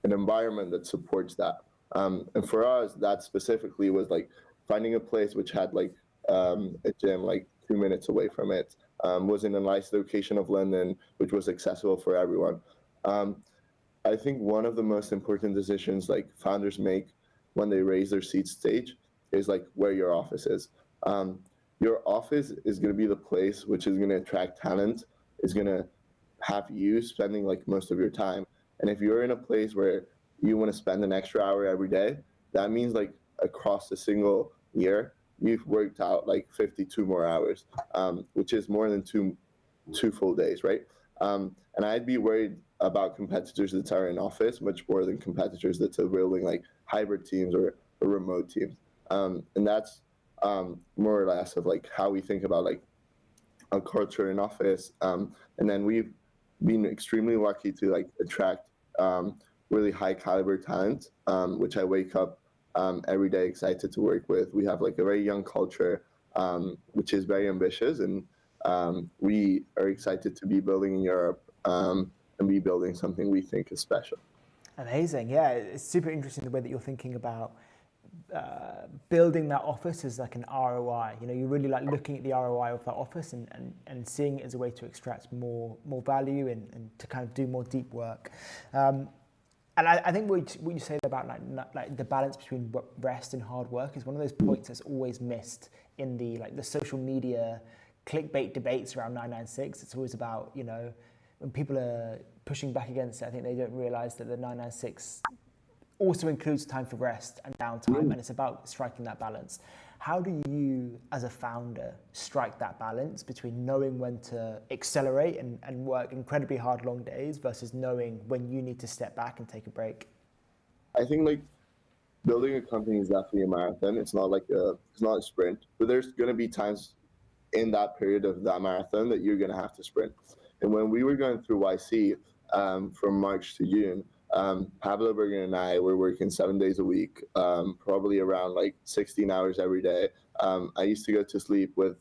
environment that supports that. And for us, that specifically was like finding a place which had like a gym like 2 minutes away from it, was in a nice location of London, which was accessible for everyone. I think one of the most important decisions like founders make when they raise their seed stage is like where your office is. Your office is going to be the place which is going to attract talent, is going to have you spending like most of your time. And if you're in a place where you want to spend an extra hour every day, that means like across a single year, you've worked out like 52 more hours, which is more than two full days, right? And I'd be worried about competitors that are in office much more than competitors that are building like hybrid teams or remote teams. And that's more or less of like how we think about like a culture in office. And then we've been extremely lucky to like attract really high caliber talent, which I wake up every day excited to work with. We have like a very young culture, which is very ambitious, and we are excited to be building in Europe and and be building something we think is special. Amazing. Yeah, it's super interesting the way that you're thinking about building that office as like an ROI. You know, you're really like looking at the ROI of that office and seeing it as a way to extract more value and to kind of do more deep work. And I think what you say about like the balance between rest and hard work is one of those points that's always missed in the social media clickbait debates around 996. It's always about, you know, when people are pushing back against it, I think they don't realize that the 996 also includes time for rest and downtime, and it's about striking that balance. How do you, as a founder, strike that balance between knowing when to accelerate and work incredibly hard long days versus knowing when you need to step back and take a break? I think like building a company is definitely a marathon. It's not a sprint, but there's going to be times in that period of that marathon that you're going to have to sprint. And when we were going through YC from March to June, Pablo Bergen and I were working 7 days a week, probably around like 16 hours every day. I used to go to sleep with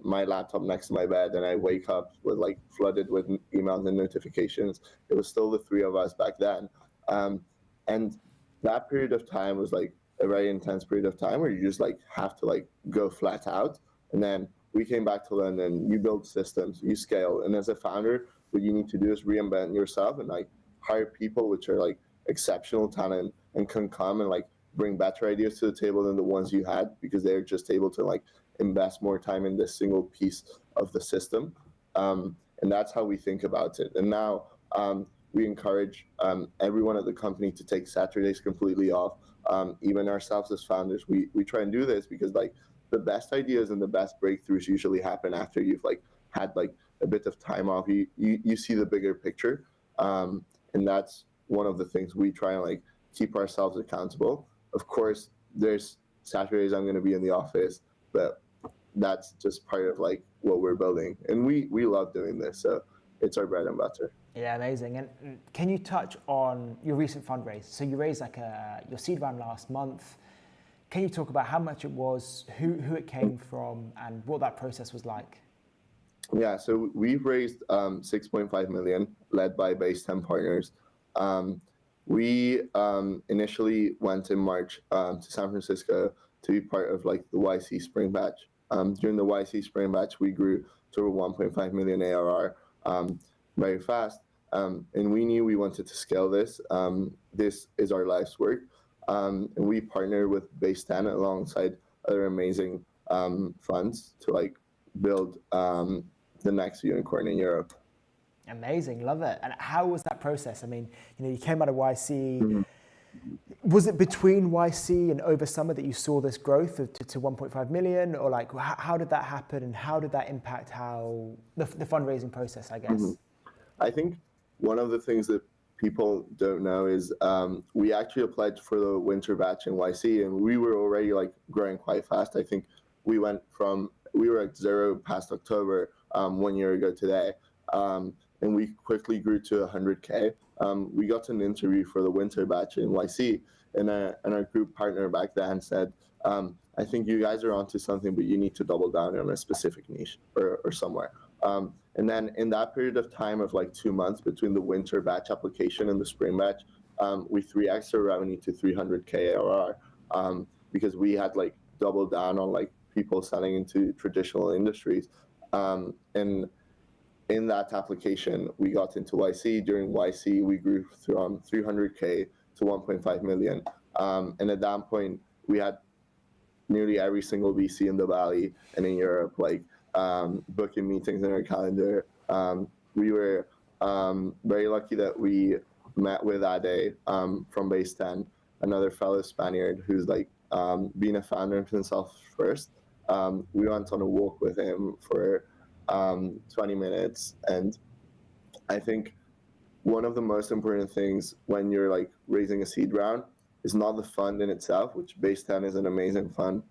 my laptop next to my bed, and I wake up with like flooded with emails and notifications. It was still the three of us back then. And that period of time was like a very intense period of time where you just like have to like go flat out. And then we came back to London, you build systems, you scale. And as a founder, what you need to do is reinvent yourself and like hire people which are like exceptional talent and can come and like bring better ideas to the table than the ones you had, because they're just able to like invest more time in this single piece of the system. And that's how we think about it. And now we encourage everyone at the company to take Saturdays completely off. Even ourselves as founders, we try and do this because like the best ideas and the best breakthroughs usually happen after you've like had like a bit of time off. You see the bigger picture. And that's one of the things we try and like keep ourselves accountable. Of course, there's Saturdays I'm going to be in the office, but that's just part of like what we're building. And we love doing this. So it's our bread and butter. Yeah, amazing. And can you touch on your recent fundraise? So you raised like your seed round last month. Can you talk about how much it was, who it came from, and what that process was like? Yeah, so we've raised 6.5 million, led by Base 10 Partners. We initially went in March to San Francisco to be part of like the YC Spring Batch. During the YC Spring Batch, we grew to 1.5 million ARR very fast, and we knew we wanted to scale this. This is our life's work, and we partnered with Base 10 alongside other amazing funds to like build the next unicorn in Europe. Amazing, love it. And how was that process? I mean, you know, you came out of YC. Mm-hmm. Was it between YC and over summer that you saw this growth to 1.5 million, or like how did that happen, and how did that impact how the fundraising process, I guess? Mm-hmm. I think one of the things that people don't know is we actually applied for the winter batch in YC, and we were already like growing quite fast. I think we were at 0 past October 1 year ago today, and we quickly grew to 100K. We got an interview for the winter batch in YC, and our group partner back then said, I think you guys are onto something, but you need to double down on a specific niche or somewhere. And then in that period of time of like 2 months between the winter batch application and the spring batch, we 3x'd our revenue to 300K ARR, because we had like doubled down on like people selling into traditional industries. And in that application, we got into YC. During YC, we grew from 300K to 1.5 million. And at that point, we had nearly every single VC in the Valley and in Europe, like booking meetings in our calendar. We were very lucky that we met with Ade from Base 10, another fellow Spaniard who's like been a founder himself first. We went on a walk with him for 20 minutes. And I think one of the most important things when you're like raising a seed round is not the fund in itself, which Base 10 is an amazing fund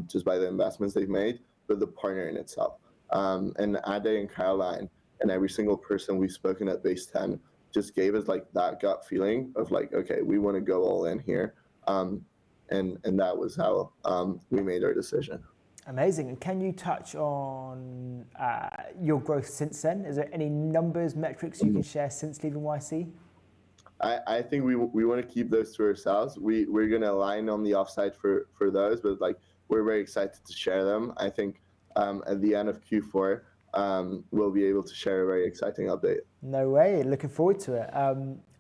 just by the investments they've made, but the partner in itself. And Ade and Caroline and every single person we've spoken at Base 10 just gave us like that gut feeling of like, okay, we want to go all in here. And that was how we made our decision. Amazing. And can you touch on your growth since then? Is there any numbers, metrics you can share since leaving YC? I think we want to keep those to ourselves. We're gonna align on the offsite for those, but like we're very excited to share them. I think at the end of Q4 we'll be able to share a very exciting update. No way. Looking forward to it.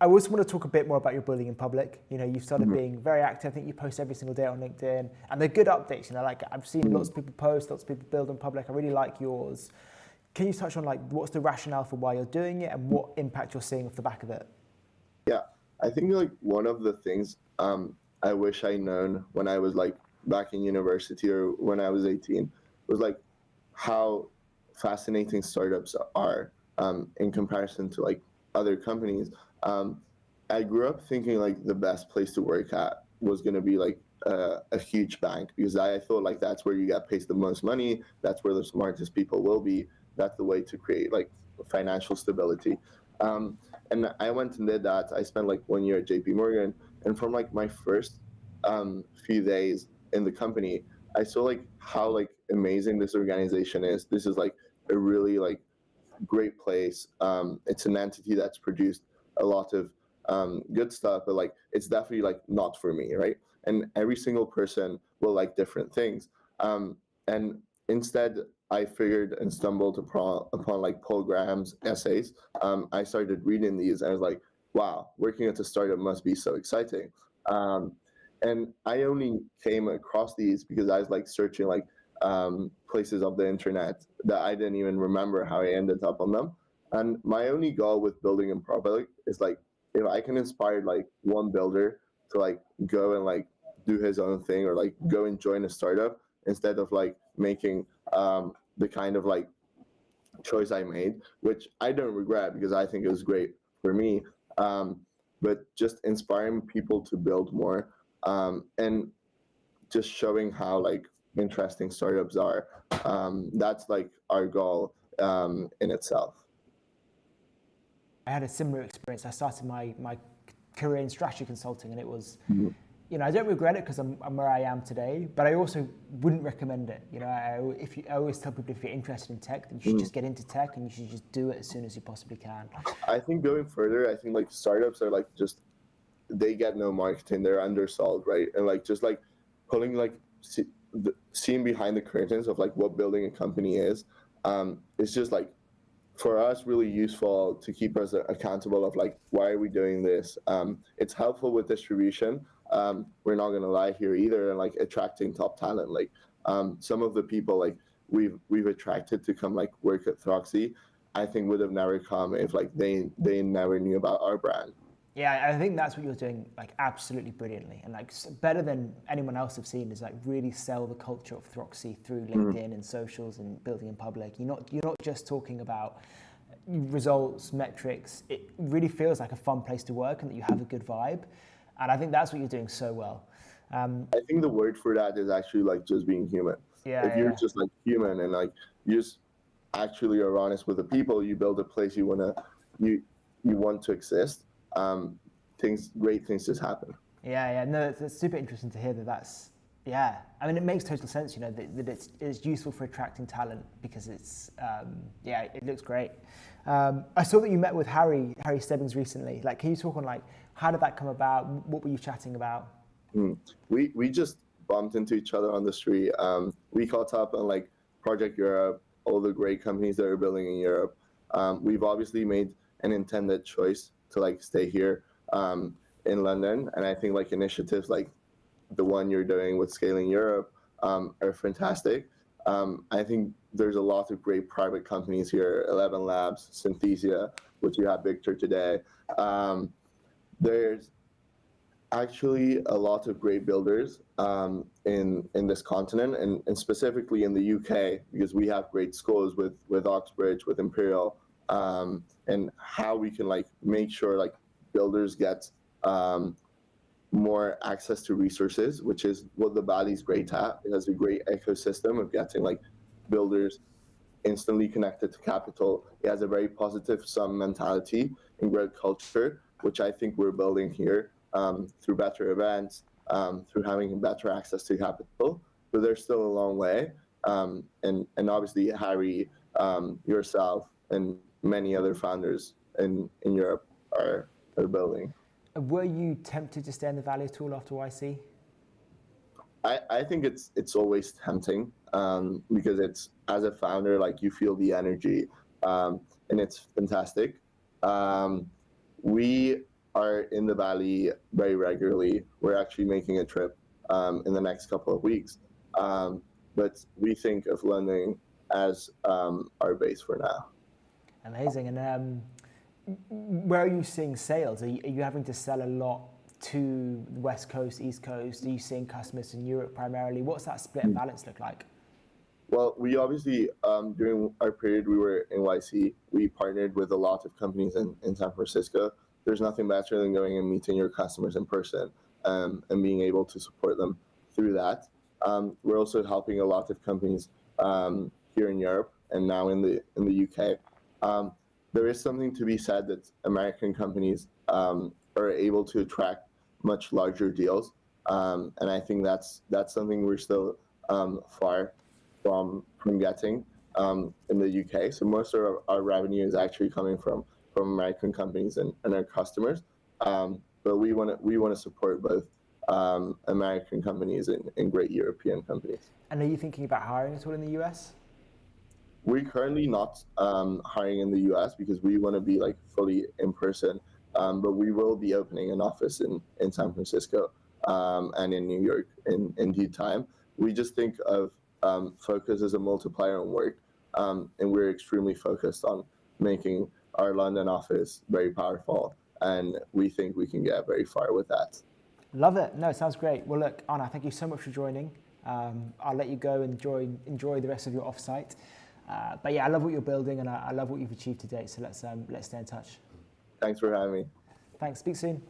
I also want to talk a bit more about your building in public. You know, you've started being very active. I think you post every single day on LinkedIn, and they're good updates. You know, like I've seen lots of people post, lots of people build in public. I really like yours. Can you touch on like what's the rationale for why you're doing it and what impact you're seeing off the back of it? Yeah, I think like one of the things I wish I known when I was like back in university or when I was 18 was like how fascinating startups are in comparison to like other companies. I grew up thinking like the best place to work at was going to be like a huge bank, because I thought like that's where you get paid the most money, that's where the smartest people will be, that's the way to create like financial stability. And I went and did that. I spent like 1 year at JP Morgan, and from like my first few days in the company, I saw like how like amazing this organization is. This is like a really like great place. It's an entity that's produced a lot of good stuff, but like it's definitely like not for me, right? And every single person will like different things. And instead, I figured and stumbled upon like Paul Graham's essays. I started reading these, and I was like, wow, working at a startup must be so exciting. And I only came across these because I was like searching like places of the internet that I didn't even remember how I ended up on them. And my only goal with building in public is like, if I can inspire like one builder to like go and like do his own thing, or like go and join a startup instead of like making the kind of like choice I made, which I don't regret because I think it was great for me. But just inspiring people to build more, and just showing how like interesting startups are. That's like our goal in itself. I had a similar experience. I started my career in strategy consulting, and it was, you know, I don't regret it because I'm where I am today, but I also wouldn't recommend it. You know, I always tell people if you're interested in tech, then you should just get into tech, and you should just do it as soon as you possibly can. I think going further, I think like startups are like just, they get no marketing, they're undersold, right? And like just like pulling like seeing behind the curtains of like what building a company is, it's just like for us really useful to keep us accountable of like, why are we doing this? It's helpful with distribution. We're not gonna lie here either, and like attracting top talent. Like some of the people like we've attracted to come like work at Throxy, I think would have never come if like they never knew about our brand. Yeah, I think that's what you're doing like absolutely brilliantly, and like better than anyone else I've seen is like really sell the culture of Throxy through LinkedIn and socials and building in public. You're not just talking about results, metrics. It really feels like a fun place to work and that you have a good vibe, and I think that's what you're doing so well. I think the word for that is actually like just being human. If you're just like human and like you just actually are honest with the people, you build a place you want to exist. Great things just happen. Yeah. No, it's super interesting to hear that. Yeah, I mean, it makes total sense. You know that it's useful for attracting talent because it's it looks great. I saw that you met with Harry Stebbings recently. Like, can you talk on like how did that come about? What were you chatting about? We just bumped into each other on the street. We caught up on like Project Europe, all the great companies that are building in Europe. We've obviously made an intended choice to like stay here in London, and I think like initiatives like the one you're doing with Scaling Europe are fantastic. I think there's a lot of great private companies here, 11 Labs, Synthesia, which you have Victor today. There's actually a lot of great builders in this continent, and specifically in the UK, because we have great schools with Oxbridge, with Imperial, and how we can like make sure like builders get more access to resources, which is what the Valley's great at. It has a great ecosystem of getting like builders instantly connected to capital. It has a very positive sum mentality and great culture, which I think we're building here through better events, through having better access to capital. But there's still a long way. and obviously Harry, yourself, and many other founders in Europe are building. Were you tempted to stay in the Valley at all after YC? I think it's always tempting, because it's, as a founder, like, you feel the energy, and it's fantastic. We are in the Valley very regularly. We're actually making a trip in the next couple of weeks, but we think of London as our base for now. Amazing. And where are you seeing sales? Are you having to sell a lot to the West Coast, East Coast? Are you seeing customers in Europe primarily? What's that split and balance look like? Well, we obviously, during our period we were in YC, we partnered with a lot of companies in San Francisco. There's nothing better than going and meeting your customers in person, and being able to support them through that. We're also helping a lot of companies here in Europe and now in the UK. There is something to be said that American companies are able to attract much larger deals, and I think that's something we're still far from getting in the UK. So most of our revenue is actually coming from American companies and our customers, but we want to support both American companies and great European companies. And are you thinking about hiring at all in the US? We're currently not hiring in the US because we want to be like fully in person, but we will be opening an office in San Francisco and in New York in due time. We just think of focus as a multiplier on work, and we're extremely focused on making our London office very powerful, and we think we can get very far with that. Love it. No, it sounds great. Well, look, Anna, thank you so much for joining. I'll let you go and enjoy the rest of your offsite. But yeah, I love what you're building, and I love what you've achieved to date. So let's stay in touch. Thanks for having me. Thanks. Speak soon.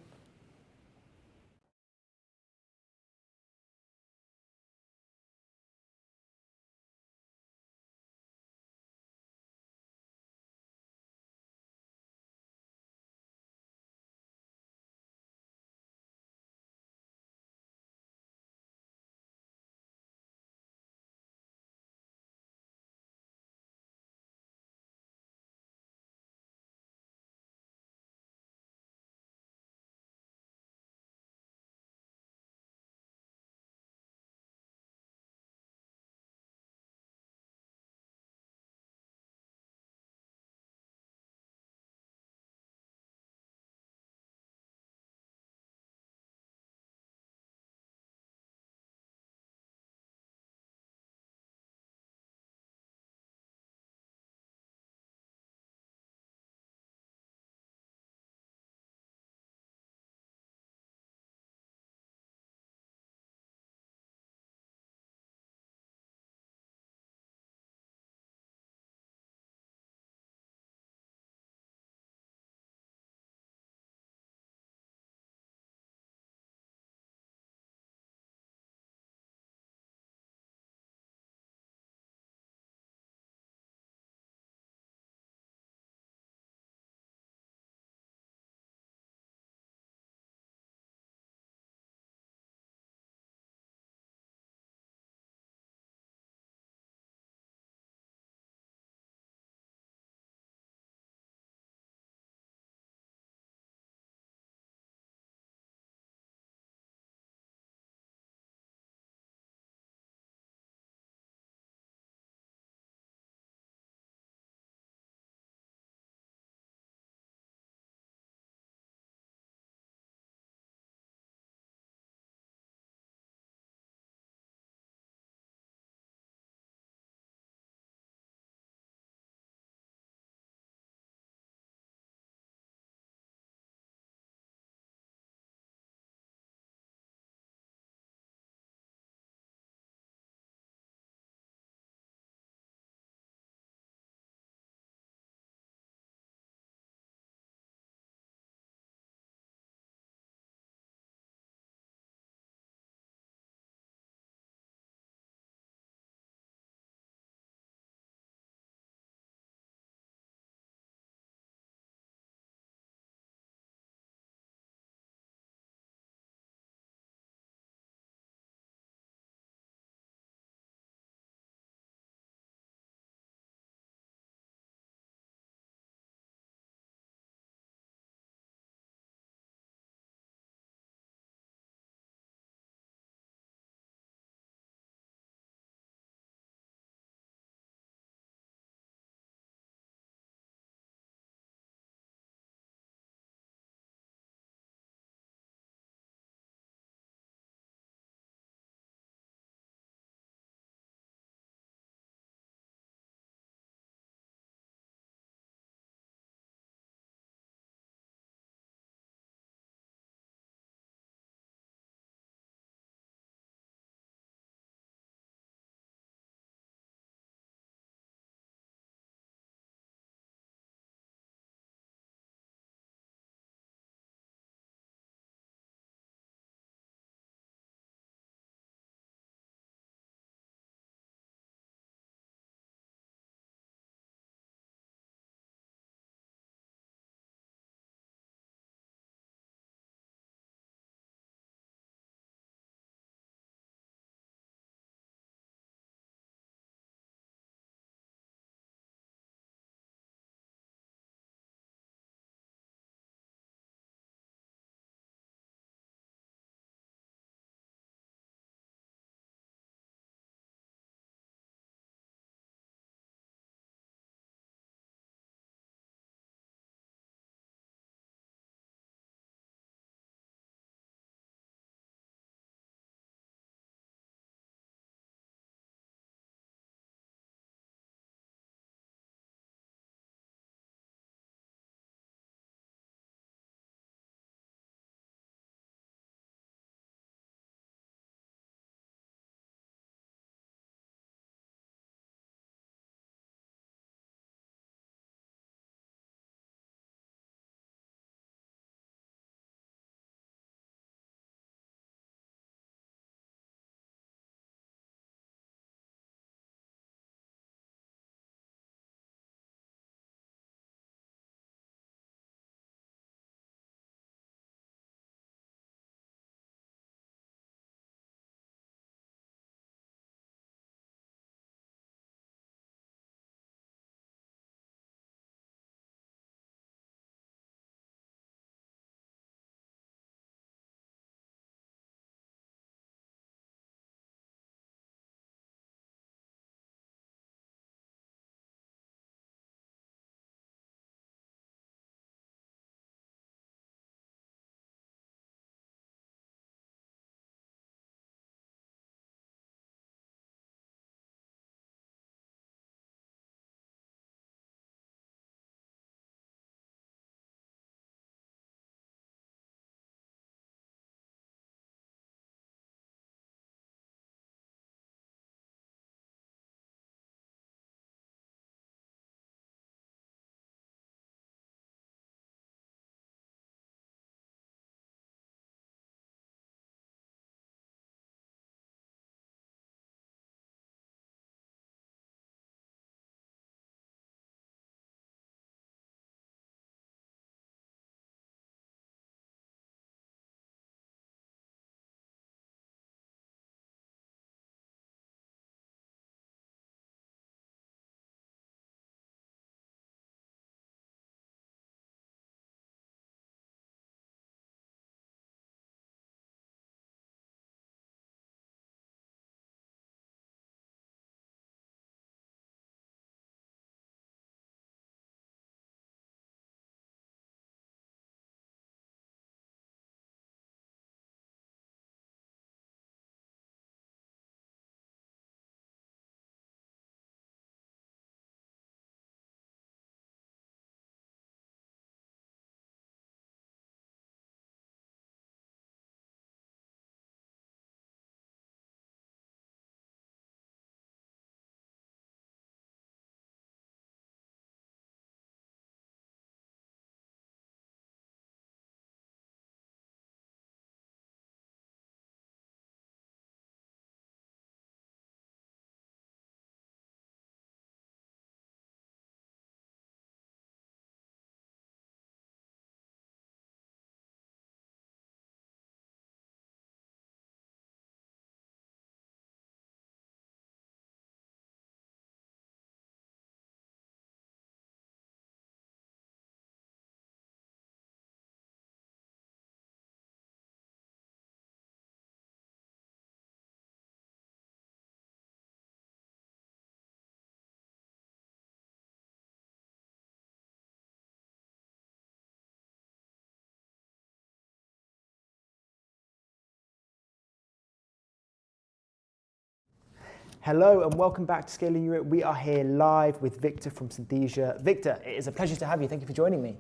Hello and welcome back to Scaling Europe. We are here live with Victor from Synthesia. Victor, it is a pleasure to have you. Thank you for joining me.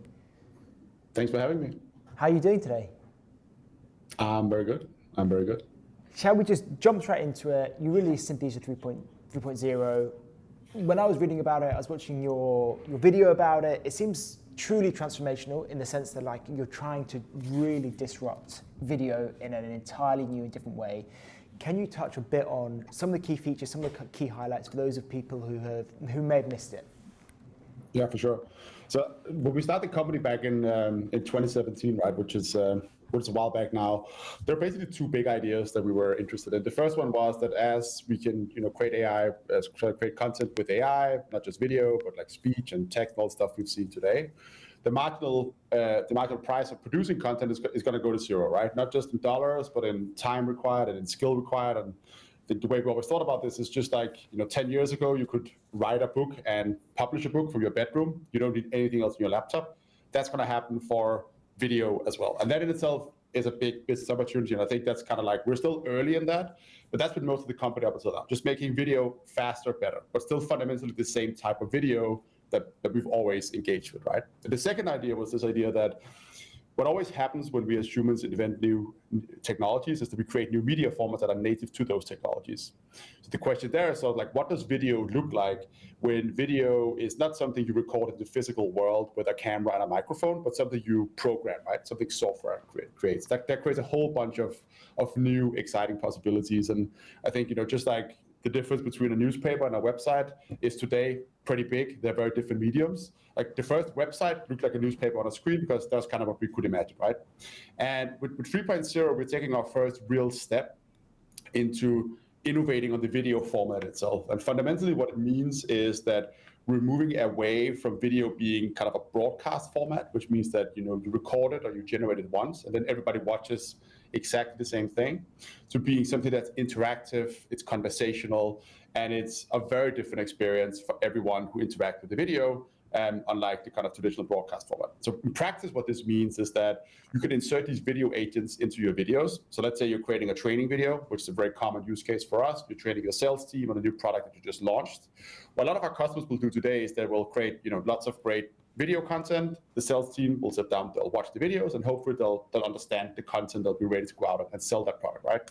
Thanks for having me. How are you doing today? I'm very good. Shall we just jump straight into it? You released Synthesia 3.0. When I was reading about it, I was watching your video about it. It seems truly transformational in the sense that like you're trying to really disrupt video in an entirely new and different way. Can you touch a bit on some of the key features, some of the key highlights for those of people who may have missed it? Yeah, for sure. So when we started the company back in 2017, right, which is a while back now, there are basically two big ideas that we were interested in. The first one was that as we can, create AI, create content with AI, not just video, but like speech and text, all the stuff we've seen today, the marginal price of producing content is going to go to zero, right? Not just in dollars, but in time required and in skill required. And the way we always thought about this is just like, 10 years ago, you could write a book and publish a book from your bedroom. You don't need anything else on your laptop. That's going to happen for video as well. And that in itself is a big business opportunity. And I think that's kind of like, we're still early in that, but that's been most of the company up until now, just making video faster, better, but still fundamentally the same type of video that we've always engaged with, right? And the second idea was this idea that what always happens when we as humans invent new technologies is that we create new media formats that are native to those technologies. So the question there is sort of like, what does video look like when video is not something you record in the physical world with a camera and a microphone, but something you program, right? Something software creates. That creates a whole bunch of new exciting possibilities. And I think, just like the difference between a newspaper and a website is today pretty big. They're very different mediums. Like the first website looked like a newspaper on a screen because that's kind of what we could imagine, right? And with 3.0, we're taking our first real step into innovating on the video format itself. And fundamentally what it means is that we're moving away from video being kind of a broadcast format, which means that, you record it or you generate it once and then everybody watches exactly the same thing, to being something that's interactive, it's conversational, and it's a very different experience for everyone who interacts with the video, unlike the kind of traditional broadcast format. So in practice, what this means is that you can insert these video agents into your videos. So let's say you're creating a training video, which is a very common use case for us. You're training your sales team on a new product that you just launched. What a lot of our customers will do today is they will create, lots of great video content. The sales team will sit down, they'll watch the videos, and hopefully they'll understand the content, they'll be ready to go out and sell that product, right?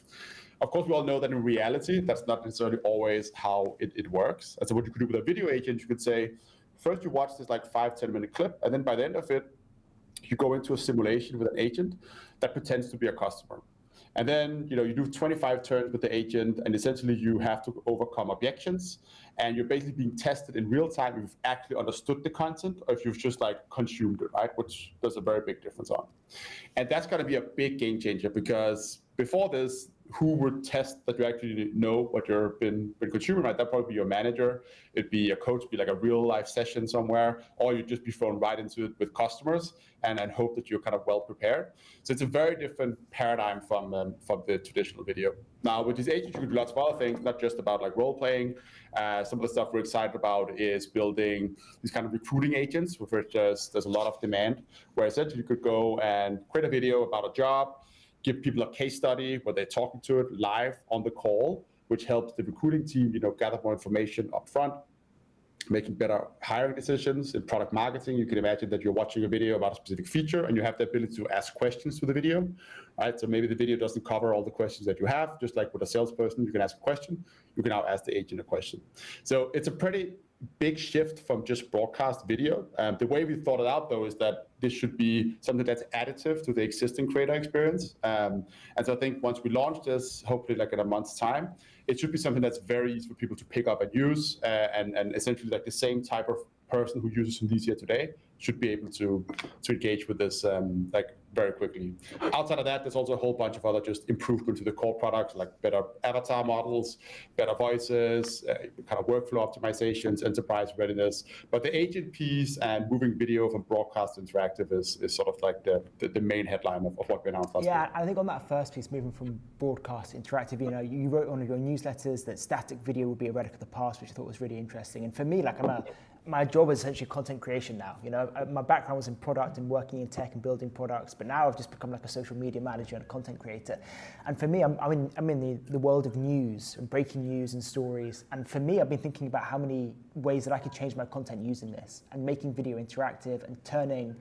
Of course, we all know that in reality, that's not necessarily always how it works. And so what you could do with a video agent, you could say, first you watch this like 5-10 minute clip, and then by the end of it, you go into a simulation with an agent that pretends to be a customer. And then, you do 25 turns with the agent, and essentially you have to overcome objections, and you're basically being tested in real time if you've actually understood the content or if you've just like consumed it, right? Which there's a very big difference on. And that's going to be a big game changer, because before this, who would test that you actually know what you've been consuming, right? That'd probably be your manager. It'd be a coach, be like a real life session somewhere, or you'd just be thrown right into it with customers and hope that you're kind of well prepared. So it's a very different paradigm from the traditional video. Now with these agents, you can do lots of other things, not just about like role playing. Some of the stuff we're excited about is building these kind of recruiting agents, with which there's a lot of demand, where essentially you could go and create a video about a job, give people a case study where they're talking to it live on the call, which helps the recruiting team, gather more information up front, making better hiring decisions. In product marketing, you can imagine that you're watching a video about a specific feature and you have the ability to ask questions to the video, right? So maybe the video doesn't cover all the questions that you have. Just like with a salesperson, you can ask a question, you can now ask the agent a question. So it's a pretty big shift from just broadcast video. The way we thought it out, though, is that this should be something that's additive to the existing creator experience. And so I think once we launch this, hopefully like in a month's time, it should be something that's very easy for people to pick up and use, and essentially like the same type of person who uses Synthesia today should be able to engage with this like very quickly. Outside of that, there's also a whole bunch of other just improvements to the core products, like better avatar models, better voices, kind of workflow optimizations, enterprise readiness. But the agent piece and moving video from broadcast to interactive is sort of like the main headline of what we announced last week. Yeah, I think on that first piece, moving from broadcast to interactive, you wrote on one of your newsletters that static video would be a relic of the past, which I thought was really interesting. And for me, like I'm my job is essentially content creation now. You know, my background was in product and working in tech and building products, but now I've just become like a social media manager and a content creator. And for me, I'm in the world of news and breaking news and stories. And for me, I've been thinking about how many ways that I could change my content using this and making video interactive and turning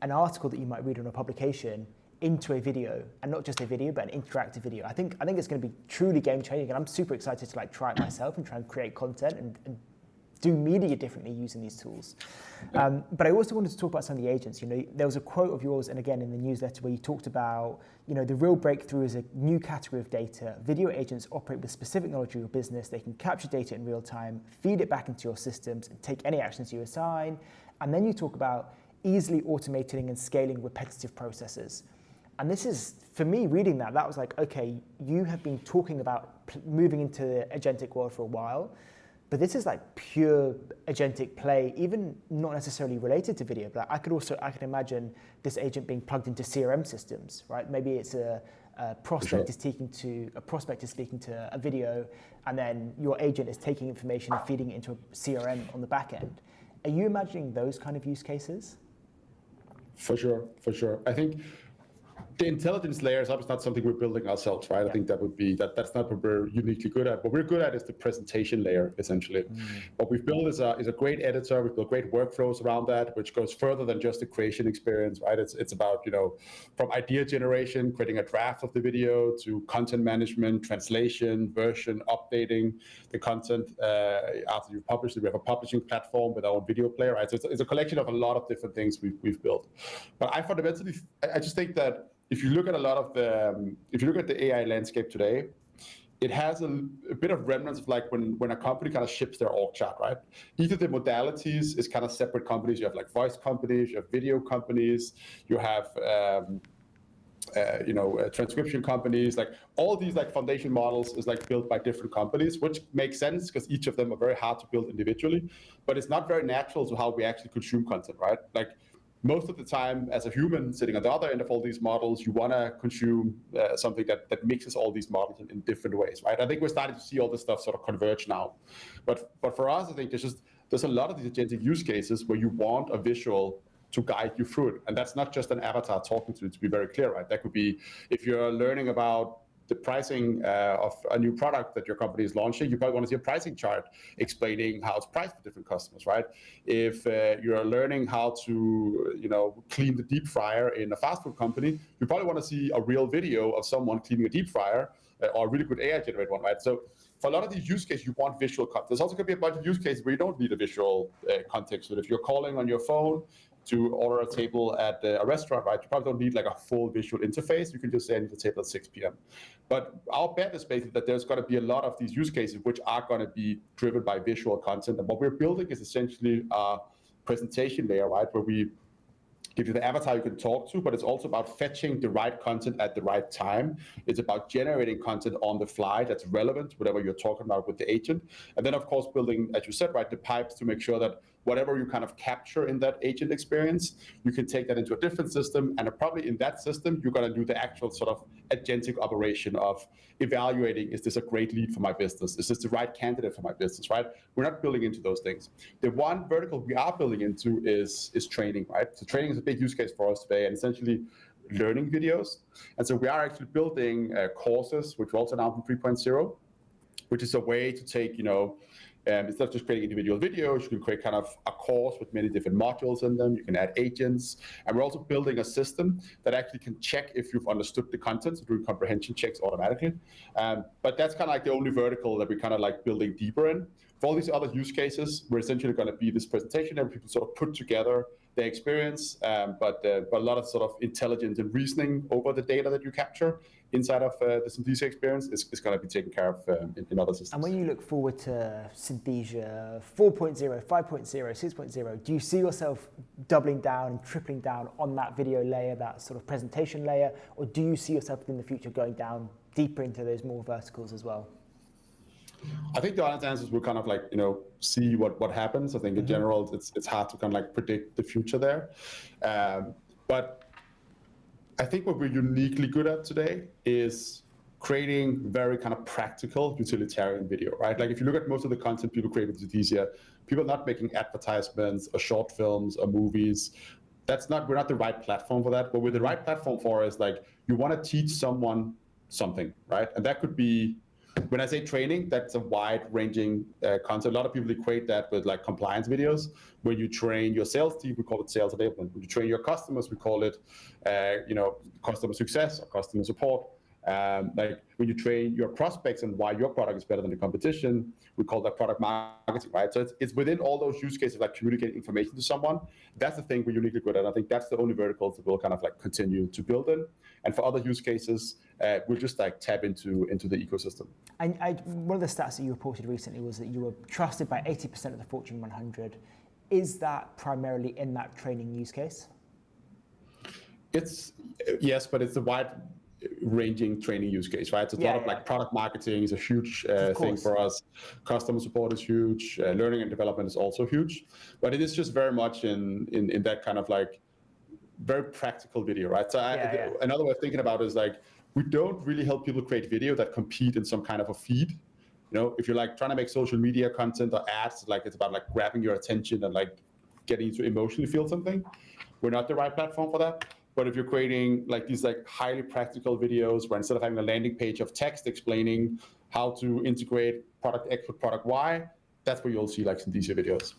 an article that you might read on a publication into a video, and not just a video, but an interactive video. I think it's going to be truly game changing, and I'm super excited to like try it myself and try and create content and do media differently using these tools. But I also wanted to talk about some of the agents. You know, there was a quote of yours, and again in the newsletter, where you talked about, you know, the real breakthrough is a new category of data. Video agents operate with specific knowledge of your business. They can capture data in real time, feed it back into your systems, and take any actions you assign. And then you talk about easily automating and scaling repetitive processes. And this is, for me, reading that was like, okay, you have been talking about moving into the agentic world for a while, but this is like pure agentic play, even not necessarily related to video, but I can imagine this agent being plugged into CRM systems, right? Maybe it's a prospect is speaking to a video, and then your agent is taking information and feeding it into a CRM on the back end. Are you imagining those kind of use cases? For sure. I think the intelligence layer is obviously not something we're building ourselves, right? Yeah. I think that's not what we're uniquely good at. What we're good at is the presentation layer, essentially. What we've built is a great editor. We've built great workflows around that, which goes further than just the creation experience, right? It's about, you know, from idea generation, creating a draft of the video, to content management, translation, version, updating the content after you've published it. We have a publishing platform with our own video player, right? So it's a collection of a lot of different things we've built. But I just think that if you look at the AI landscape today, it has a bit of remnants of like when a company kind of ships their org chart, right? Each of the modalities is kind of separate companies. You have like voice companies, you have video companies, you have transcription companies. Like all these like foundation models is like built by different companies, which makes sense because each of them are very hard to build individually. But it's not very natural to how we actually consume content, right? Like, most of the time, as a human sitting on the other end of all these models, you want to consume something that mixes all these models in different ways, right? I think we're starting to see all this stuff sort of converge now. But for us, I think there's a lot of these agentic use cases where you want a visual to guide you through it. And that's not just an avatar talking to be very clear, right? That could be if you're learning about the pricing of a new product that your company is launching, you probably want to see a pricing chart explaining how it's priced for different customers, right? If you're learning how to, clean the deep fryer in a fast food company, you probably want to see a real video of someone cleaning a deep fryer or a really good AI generated one, right? So for a lot of these use cases, you want visual content. There's also going to be a bunch of use cases where you don't need a visual context. So if you're calling on your phone to order a table at a restaurant, right? You probably don't need like a full visual interface. You can just say I need a table at 6 p.m. But our bet is basically that there's going to be a lot of these use cases which are going to be driven by visual content. And what we're building is essentially a presentation layer, right? Where we give you the avatar you can talk to, but it's also about fetching the right content at the right time. It's about generating content on the fly that's relevant, whatever you're talking about with the agent. And then of course, building, as you said, right, the pipes to make sure that whatever you kind of capture in that agent experience, you can take that into a different system. And probably in that system, you're going to do the actual sort of agentic operation of evaluating, is this a great lead for my business? Is this the right candidate for my business, right? We're not building into those things. The one vertical we are building into is training, right? So training is a big use case for us today, and essentially learning videos. And so we are actually building courses, which we also announced in 3.0, which is a way to take, instead of just creating individual videos, you can create kind of a course with many different modules in them. You can add agents. And we're also building a system that actually can check if you've understood the content, so doing comprehension checks automatically. But that's kind of like the only vertical that we're kind of like building deeper in. For all these other use cases, we're essentially going to be this presentation where people sort of put together their experience, but a lot of sort of intelligence and reasoning over the data that you capture inside of the Synthesia experience is going to be taken care of in other systems. And when you look forward to Synthesia 4.0, 5.0, 6.0, do you see yourself doubling down and tripling down on that video layer, that sort of presentation layer, or do you see yourself in the future going down deeper into those more verticals as well? I think the honest answer is we'll kind of like, see what happens. I think in general, it's hard to kind of like predict the future there. But I think what we're uniquely good at today is creating very kind of practical utilitarian video, right? Like if you look at most of the content people create with Synthesia, people are not making advertisements or short films or movies. We're not the right platform for that. What we're the right platform for is like, you want to teach someone something, right? And that could be, when I say training, that's a wide-ranging concept. A lot of people equate that with like compliance videos. When you train your sales team, we call it sales enablement. When you train your customers, we call it, customer success or customer support. Like when you train your prospects and why your product is better than the competition, we call that product marketing, right? So it's within all those use cases, like communicating information to someone. That's the thing we're uniquely good at. I think that's the only verticals that we'll kind of like continue to build in. And for other use cases, we'll just like tap into the ecosystem. And one of the stats that you reported recently was that you were trusted by 80% of the Fortune 100. Is that primarily in that training use case? Yes, but it's a wide-ranging training use case, right? So it's a lot of like product marketing is a huge thing for us. Customer support is huge. Learning and development is also huge. But it is just very much in that kind of like very practical video, right? So another way of thinking about it is like, we don't really help people create video that compete in some kind of a feed. You know, if you're like trying to make social media content or ads, like it's about like grabbing your attention and like getting you to emotionally feel something, we're not the right platform for that. But if you're creating like these like highly practical videos where instead of having a landing page of text explaining how to integrate product X with product Y, that's where you'll see like some DC videos.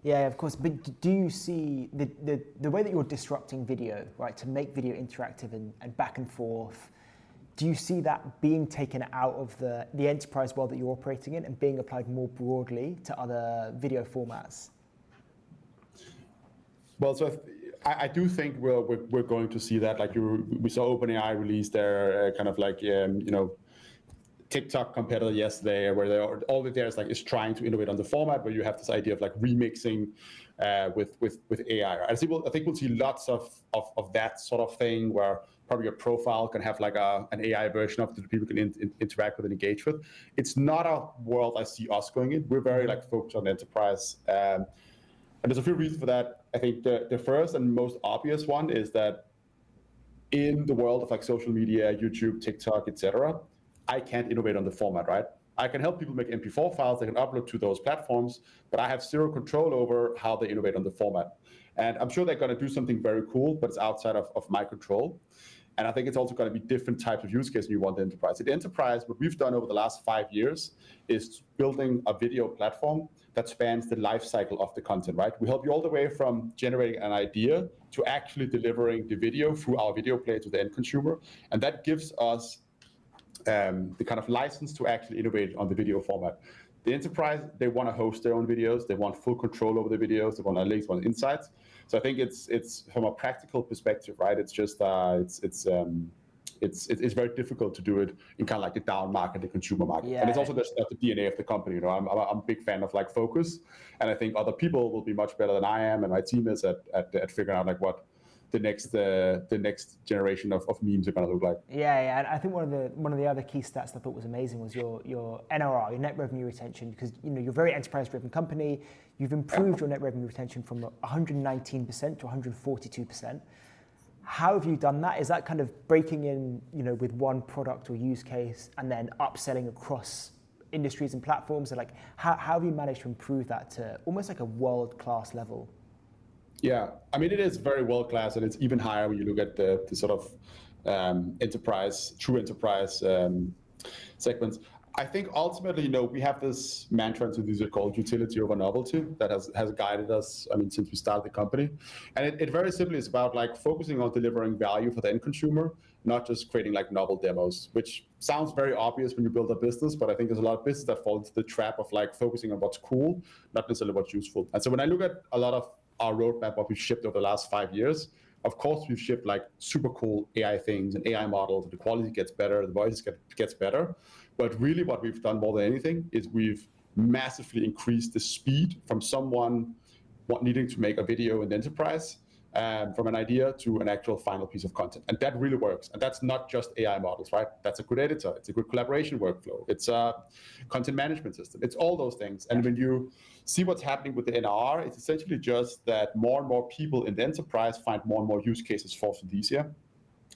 Yeah, of course. But do you see the way that you're disrupting video, right, to make video interactive and back and forth, do you see that being taken out of the enterprise world that you're operating in and being applied more broadly to other video formats? Well, so I do think we're going to see that. Like we saw OpenAI release their kind of like TikTok competitor yesterday, where all that there is trying to innovate on the format, where you have this idea of like remixing with AI. I think we'll see lots of that sort of thing, where probably your profile can have like an AI version of it that people can interact with and engage with. It's not a world I see us going in. We're very like focused on enterprise. And there's a few reasons for that. I think the first and most obvious one is that in the world of like social media, YouTube, TikTok, etc., I can't innovate on the format, right? I can help people make MP4 files they can upload to those platforms, but I have zero control over how they innovate on the format. And I'm sure they're going to do something very cool, but it's outside of my control. And I think it's also going to be different types of use cases you want the enterprise. At the enterprise, what we've done over the last 5 years is building a video platform that spans the life cycle of the content, right? We help you all the way from generating an idea to actually delivering the video through our video player to the end consumer. And that gives us the kind of license to actually innovate on the video format. The enterprise, they want to host their own videos. They want full control over the videos. They want analytics, they want insights. So I think it's from a practical perspective, right? It's just it's very difficult to do it in kind of like the down market, the consumer market. Yeah. And it's also just the DNA of the company. You know, I'm a big fan of like focus, and I think other people will be much better than I am, and my team is at figuring out like what the next generation of memes are going to look like. Yeah, and I think one of the other key stats that I thought was amazing was your NRR, your net revenue retention, because you're a very enterprise-driven company. You've improved your net revenue retention from 119% to 142%. How have you done that? Is that kind of breaking in, with one product or use case and then upselling across industries and platforms? And like, how have you managed to improve that to almost like a world-class level? Yeah, I mean, it is very world-class, and it's even higher when you look at the sort of true enterprise segments. I think ultimately, we have this mantra into these called utility over novelty that has guided us, since we started the company. And it very simply is about like focusing on delivering value for the end consumer, not just creating like novel demos, which sounds very obvious when you build a business, but I think there's a lot of business that fall into the trap of like focusing on what's cool, not necessarily what's useful. And so when I look at a lot of our roadmap, what we've shipped over the last 5 years, of course, we've shipped like super cool AI things and AI models, and the quality gets better, the voice gets better. But really what we've done more than anything is we've massively increased the speed from someone needing to make a video in the enterprise, from an idea to an actual final piece of content. And that really works. And that's not just AI models, right? That's a good editor. It's a good collaboration workflow. It's a content management system. It's all those things. And when you see what's happening with the NRR, it's essentially just that more and more people in the enterprise find more and more use cases for Synthesia.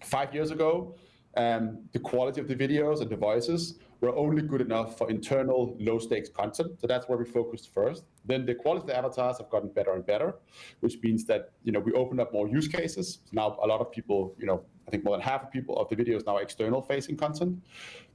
5 years ago, the quality of the videos and the voices were only good enough for internal low-stakes content. So that's where we focused first. Then the quality of the avatars have gotten better and better, which means that we open up more use cases. Now a lot of people, I think more than half of the videos now are external facing content.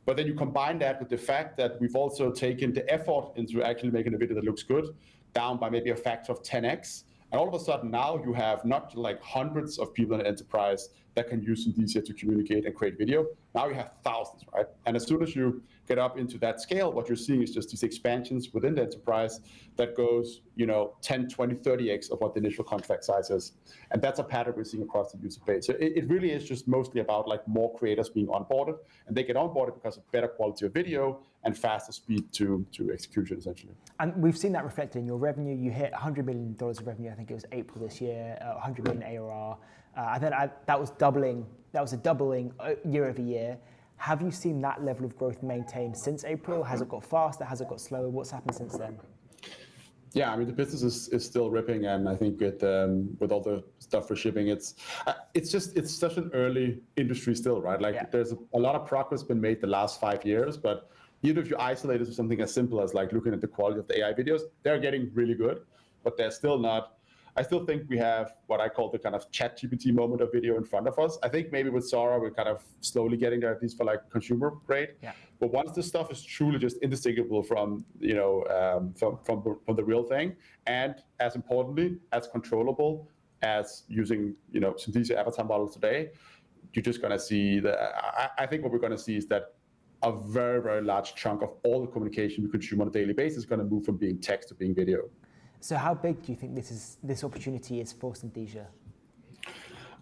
But then you combine that with the fact that we've also taken the effort into actually making a video that looks good down by maybe a factor of 10x. And all of a sudden now you have not like hundreds of people in an enterprise that can use Synthesia to communicate and create video. Now you have thousands, right? And as soon as you get up into that scale, what you're seeing is just these expansions within the enterprise that goes, 10, 20, 30x of what the initial contract size is. And that's a pattern we're seeing across the user base. So it really is just mostly about like more creators being onboarded, and they get onboarded because of better quality of video and faster speed to execution, essentially. And we've seen that reflected in your revenue. You hit $100 million of revenue, I think it was April this year, 100 million ARR. That was doubling. That was a doubling year over year. Have you seen that level of growth maintained since April? Has it got faster? Has it got slower? What's happened since then? Yeah, I mean the business is still ripping, and I think with all the stuff for shipping, it's such an early industry still, right? Like there's a lot of progress been made the last 5 years, but even if you isolate it to something as simple as like looking at the quality of the AI videos, they're getting really good, but they're still not. I still think we have what I call the kind of ChatGPT moment of video in front of us. I think maybe with Sora, we're kind of slowly getting there, at least for like consumer grade. Yeah. But once this stuff is truly just indistinguishable from, from the real thing, and as importantly, as controllable as using, Synthesia avatar models today, you're just going to see I think what we're going to see is that a very, very large chunk of all the communication we consume on a daily basis is going to move from being text to being video. So how big do you think this opportunity is for Synthesia?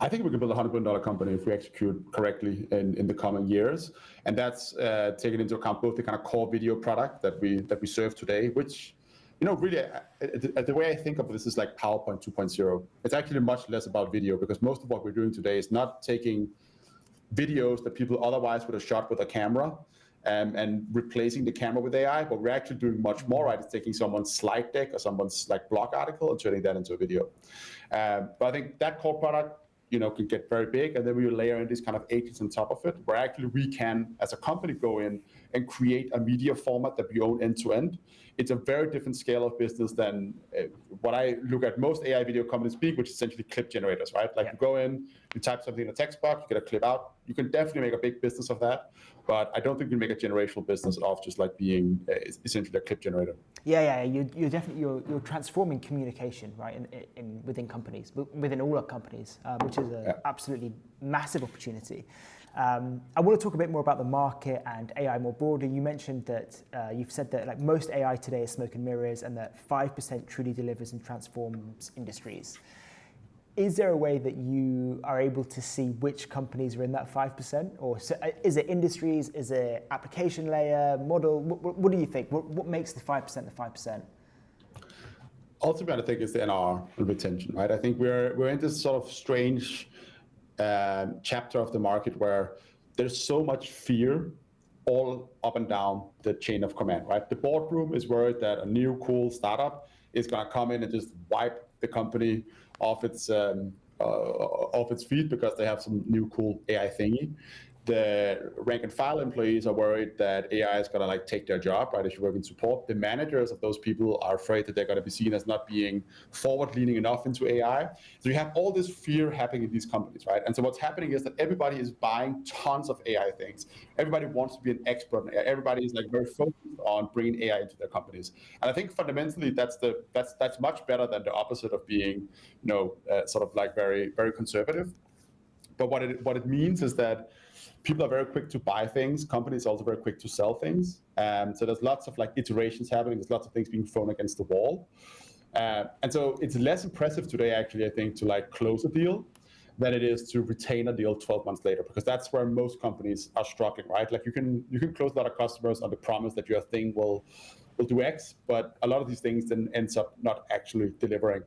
I think we can build a $100 billion company if we execute correctly in the coming years, and that's taking into account both the kind of core video product that we serve today, which really the way I think of this is like PowerPoint 2.0. It's actually much less about video, because most of what we're doing today is not taking videos that people otherwise would have shot with a camera and replacing the camera with AI, but we're actually doing much more, right? It's taking someone's slide deck or someone's like blog article and turning that into a video. But I think that core product, can get very big, and then we layer in these kind of agents on top of it, where actually we can, as a company, go in and create a media format that we own end to end. It's a very different scale of business than what I look at most AI video companies being, which is essentially clip generators, right? Like you go in, you type something in a text box, you get a clip out. You can definitely make a big business of that, but I don't think you make a generational business of just like being essentially a clip generator. Yeah. You're definitely you're transforming communication, right? Within companies, within all our companies, which is an absolutely massive opportunity. I want to talk a bit more about the market and AI more broadly. You mentioned that you've said that like most AI today is smoke and mirrors, and that 5% truly delivers and transforms industries. Is there a way that you are able to see which companies are in that 5%? Or is it industries? Is it application layer, model? What do you think? What makes the 5% the 5%? Ultimately, I think it's the NR and retention, right? I think we're in this sort of strange chapter of the market where there's so much fear all up and down the chain of command, right? The boardroom is worried that a new cool startup is going to come in and just wipe the company off its feet because they have some new cool AI thingy. The rank and file employees are worried that AI is going to like take their job, right? If you work in support, the managers of those people are afraid that they're going to be seen as not being forward-leaning enough into AI. So you have all this fear happening in these companies, right? And so what's happening is that everybody is buying tons of AI things. Everybody wants to be an expert in AI. Everybody is like very focused on bringing AI into their companies. And I think fundamentally that's much better than the opposite of being, sort of like very, very conservative. But what it means is that people are very quick to buy things. Companies are also very quick to sell things. So there's lots of like iterations happening. There's lots of things being thrown against the wall. And so it's less impressive today, actually, I think, to like close a deal than it is to retain a deal 12 months later, because that's where most companies are struggling, right? Like you can close a lot of customers on the promise that your thing will do X, but a lot of these things then ends up not actually delivering.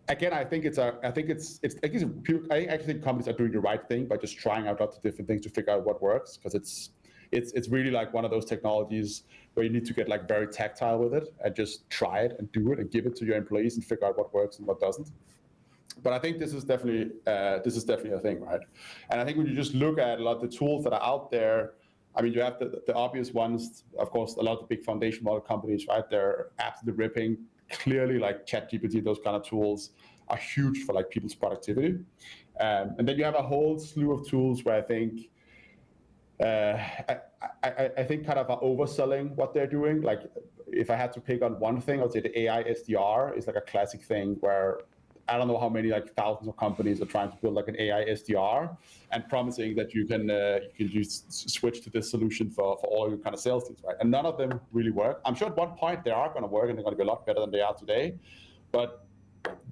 Again, I actually think companies are doing the right thing by just trying out lots of different things to figure out what works, because it's really like one of those technologies where you need to get like very tactile with it and just try it and do it and give it to your employees and figure out what works and what doesn't. But I think this is definitely a thing, right? And I think when you just look at a lot of the tools that are out there, I mean, you have the obvious ones, of course, a lot of the big foundation model companies, right? They're absolutely ripping. Clearly, like ChatGPT, those kind of tools are huge for like people's productivity. And then you have a whole slew of tools where I think, I think kind of are overselling what they're doing. Like if I had to pick on one thing, I would say the AI SDR is like a classic thing where I don't know how many like thousands of companies are trying to build like an AI SDR and promising that you can just switch to this solution for all your kind of sales teams, right? And none of them really work. I'm sure at one point they are going to work and they're going to be a lot better than they are today. But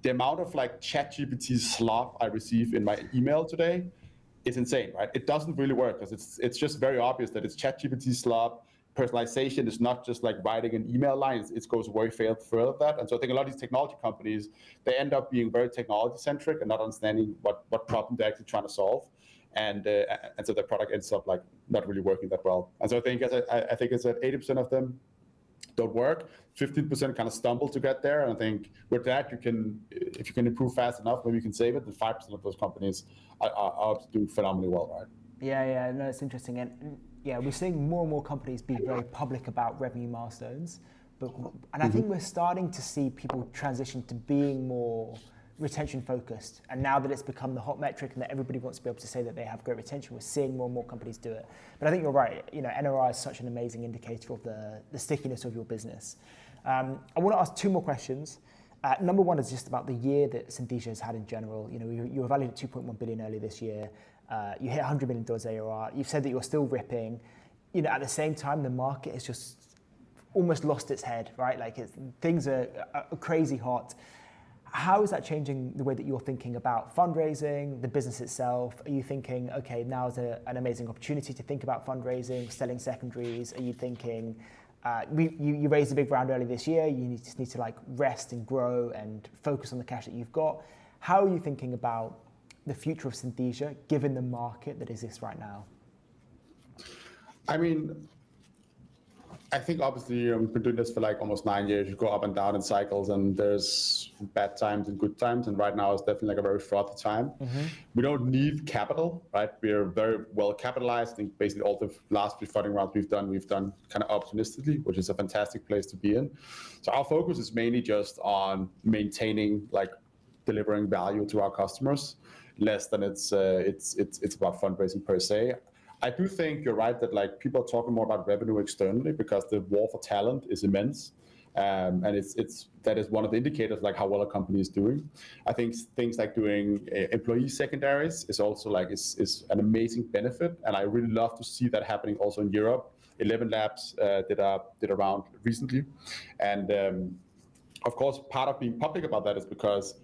the amount of like ChatGPT slop I receive in my email today is insane, right? It doesn't really work because it's just very obvious that it's ChatGPT slop. Personalization is not just like writing an email line, it goes way further than that. And so I think a lot of these technology companies, they end up being very technology centric and not understanding what problem they're actually trying to solve. And so their product ends up like not really working that well. And so I think I think it's that 80% of them don't work, 15% kind of stumble to get there. And I think with that, you can, if you can improve fast enough, maybe you can save it. And 5% of those companies are doing phenomenally well, right? Yeah, no, it's interesting. And yeah, we're seeing more and more companies be very public about revenue milestones, and I think we're starting to see people transition to being more retention focused. And now that it's become the hot metric and that everybody wants to be able to say that they have great retention, we're seeing more and more companies do it. But I think you're right. You know, NRR is such an amazing indicator of the stickiness of your business. I want to ask two more questions. Number one is just about the year that Synthesia has had in general. You know, you were valued at 2.1 billion earlier this year. You hit $100 million ARR. You've said that you're still ripping. You know, at the same time, the market has just almost lost its head, right? Like things are crazy hot. How is that changing the way that you're thinking about fundraising, the business itself? Are you thinking, okay, now is an amazing opportunity to think about fundraising, selling secondaries? Are you thinking, you raised a big round early this year, you just need to like rest and grow and focus on the cash that you've got? How are you thinking about the future of Synthesia given the market that exists right now? I mean, I think obviously, you know, we've been doing this for like almost 9 years. You go up and down in cycles, and there's bad times and good times. And right now is definitely like a very frothy time. We don't need capital, right? We're very well capitalized. I think basically all the last three funding rounds we've done kind of opportunistically, which is a fantastic place to be in. So our focus is mainly just on maintaining, like delivering value to our customers, less than it's about fundraising per se. I do think you're right that like people are talking more about revenue externally because the war for talent is immense, and that is one of the indicators like how well a company is doing. I think things like doing employee secondaries is also like is an amazing benefit, and I really love to see that happening also in Europe. 11 Labs did a round recently, and of course part of being public about that is because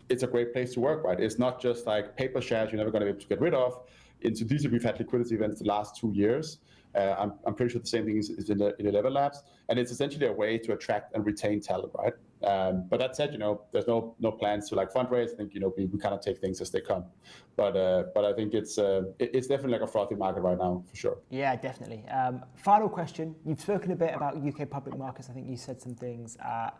it's a great place to work, right? It's not just like paper shares you're never going to be able to get rid of. In Synthesia, we've had liquidity events the last 2 years. I'm pretty sure the same thing is in 11 Labs, and it's essentially a way to attract and retain talent, right? But that said, you know, there's no plans to like fundraise. I think, you know, we kind of take things as they come. But I think it's definitely like a frothy market right now for sure. Yeah, definitely. Final question. You've spoken a bit about UK public markets. I think you said some things at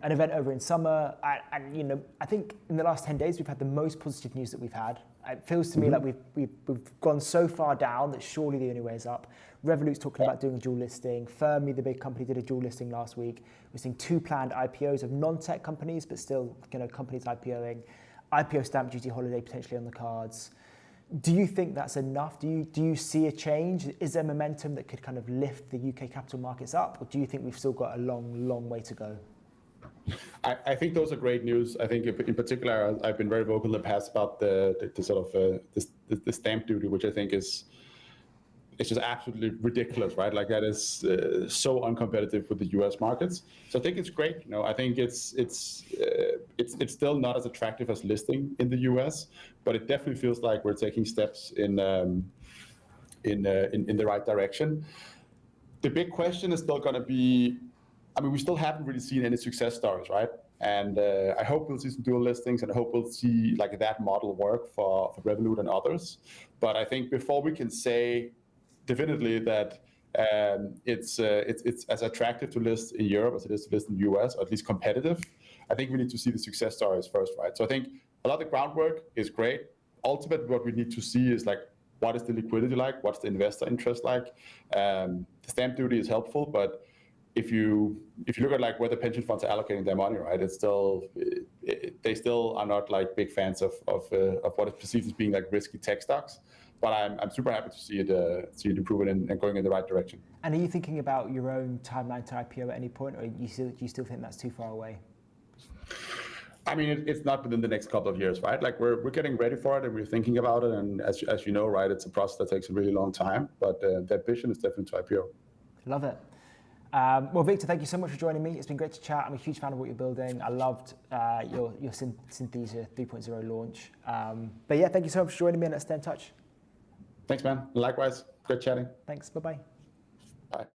an event over in summer, and you know, I think in the last 10 days we've had the most positive news that we've had. It feels to me like we've gone so far down that surely the only way is up. Revolut's talking about doing a dual listing. Fermi, the big company, did a dual listing last week. We're seeing 2 planned IPOs of non-tech companies, but still, you know, companies IPOing. IPO stamp duty holiday potentially on the cards. Do you think that's enough? Do you see a change? Is there momentum that could kind of lift the UK capital markets up, or do you think we've still got a long way to go? I think those are great news. I think in particular, I've been very vocal in the past about the sort of the stamp duty, which I think it's just absolutely ridiculous, right? Like that is so uncompetitive with the US markets. So I think it's great. You know, I think it's still not as attractive as listing in the US, but it definitely feels like we're taking steps in the right direction. The big question is still going to be, I mean, we still haven't really seen any success stories, right? And I hope we'll see some dual listings, and I hope we'll see like that model work for Revolut and others. But I think before we can say definitively that it's as attractive to list in Europe as it is to list in the US, or at least competitive, I think we need to see the success stories first, right? So I think a lot of the groundwork is great. Ultimately, what we need to see is like what is the liquidity like, what's the investor interest like. The stamp duty is helpful, but if you look at like where the pension funds are allocating their money, right, it's still they still are not like big fans of what is perceived as being like risky tech stocks. But I'm super happy to see it improving and going in the right direction. And are you thinking about your own timeline to IPO at any point, or do you still think that's too far away? I mean, it's not within the next couple of years, right? Like we're getting ready for it and we're thinking about it. And as you know, right, it's a process that takes a really long time. But the ambition is definitely to IPO. Love it. Well, Victor, thank you so much for joining me. It's been great to chat. I'm a huge fan of what you're building. I loved your Synthesia 3.0 launch. But yeah, thank you so much for joining me, and let's stay in touch. Thanks, man. Likewise. Great chatting. Thanks. Bye-bye. Bye.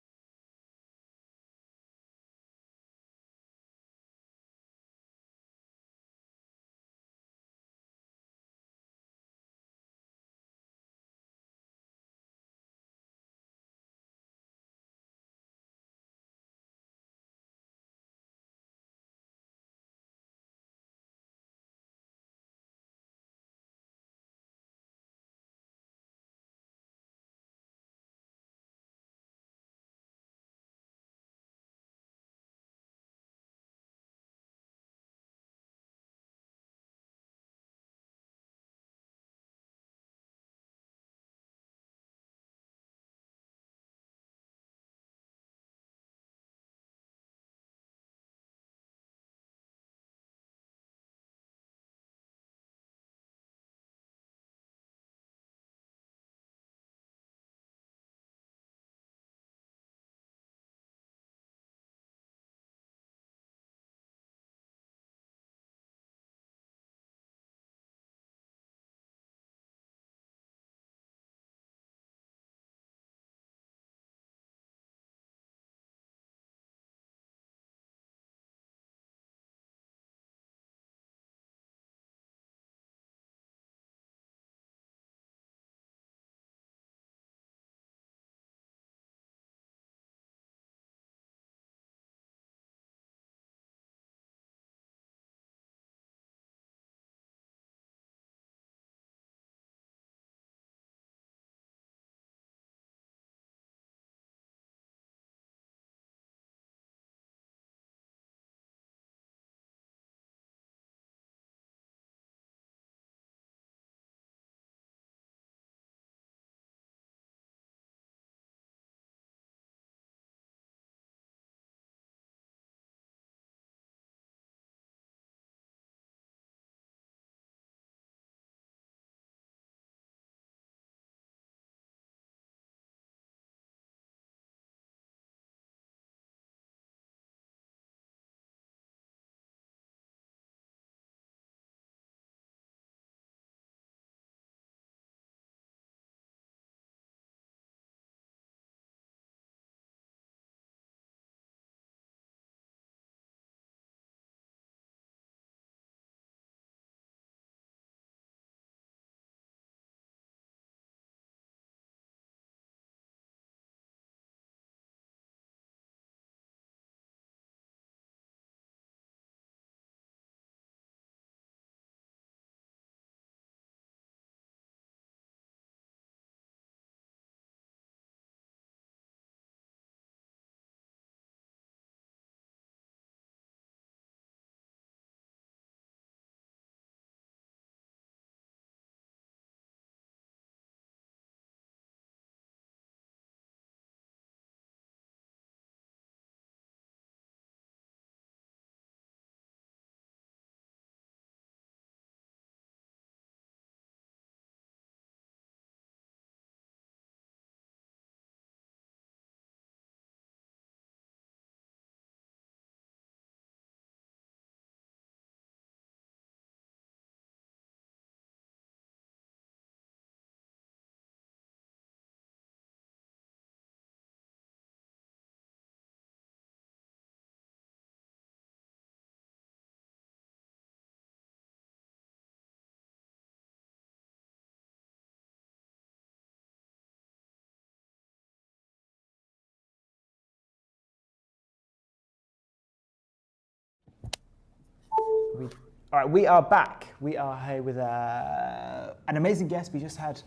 All right, we are back. We are here with an amazing guest. We just had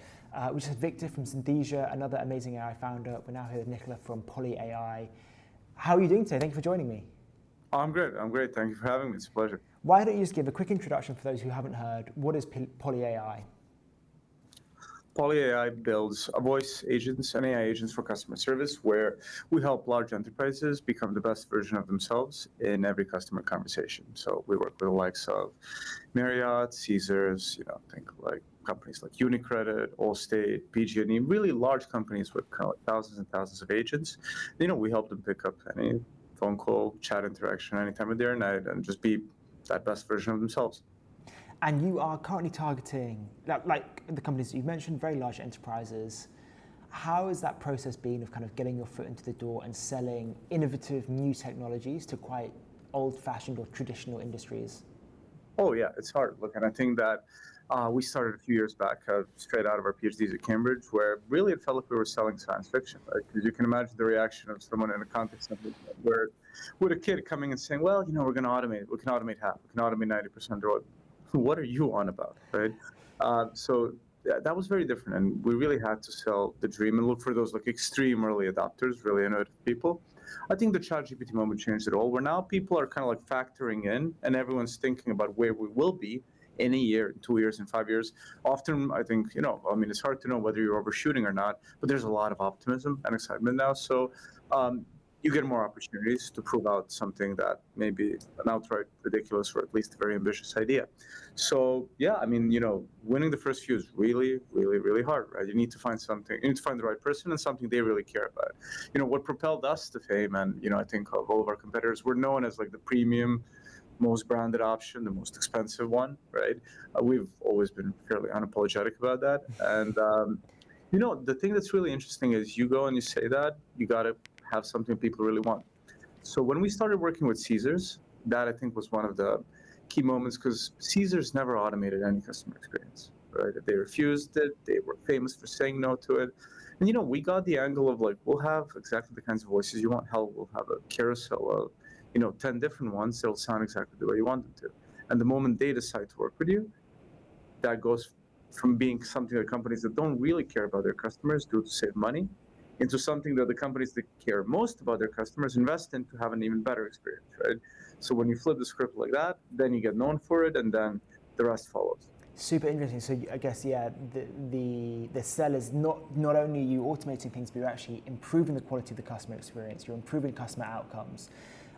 Victor from Synthesia, another amazing AI founder. We're now here with Nicola from Poly AI. How are you doing today? Thank you for joining me. I'm great. Thank you for having me. It's a pleasure. Why don't you just give a quick introduction for those who haven't heard? What is Poly AI? Poly AI builds voice agents and AI agents for customer service, where we help large enterprises become the best version of themselves in every customer conversation. So we work with the likes of Marriott, Caesars, think like companies like UniCredit, Allstate, PG&E, really large companies with kind of like thousands and thousands of agents. We help them pick up any phone call, chat interaction any time of day or night and just be that best version of themselves. And you are currently targeting, like the companies that you've mentioned, very large enterprises. How has that process been of kind of getting your foot into the door and selling innovative new technologies to quite old-fashioned or traditional industries? Oh yeah, it's hard. Look, and I think that we started a few years back, straight out of our PhDs at Cambridge, where really it felt like we were selling science fiction. Right? Because you can imagine the reaction of someone in a context of where, with a kid coming and saying, "Well, we're going to automate. We can automate half. We can automate 90% of what are you on about, right?" So that was very different, and we really had to sell the dream and look for those like extreme early adopters, really innovative people. I think the ChatGPT moment changed it all, where now people are kind of like factoring in, and everyone's thinking about where we will be in a year, 2 years, and 5 years. Often, I think, it's hard to know whether you're overshooting or not, but there's a lot of optimism and excitement now. So you get more opportunities to prove out something that may be an outright ridiculous or at least a very ambitious idea. So yeah, winning the first few is really, really, really hard, right? You need to find the right person and something they really care about. What propelled us to fame, and I think of all of our competitors, we're known as like the premium, most branded option, the most expensive one, right? We've always been fairly unapologetic about that. And the thing that's really interesting is you go and you say that, you got to have something people really want. So when we started working with Caesars, that I think was one of the key moments, because Caesars never automated any customer experience, right? They refused it. They were famous for saying no to it. And we got the angle of like, we'll have exactly the kinds of voices you want. Hell, we'll have a carousel of 10 different ones that'll sound exactly the way you want them to. And the moment they decide to work with you, that goes from being something that companies that don't really care about their customers do to save money, into something that the companies that care most about their customers invest in to have an even better experience, right? So when you flip the script like that, then you get known for it, and then the rest follows. Super interesting. So I guess, yeah, the sell is not only you automating things, but you're actually improving the quality of the customer experience. You're improving customer outcomes.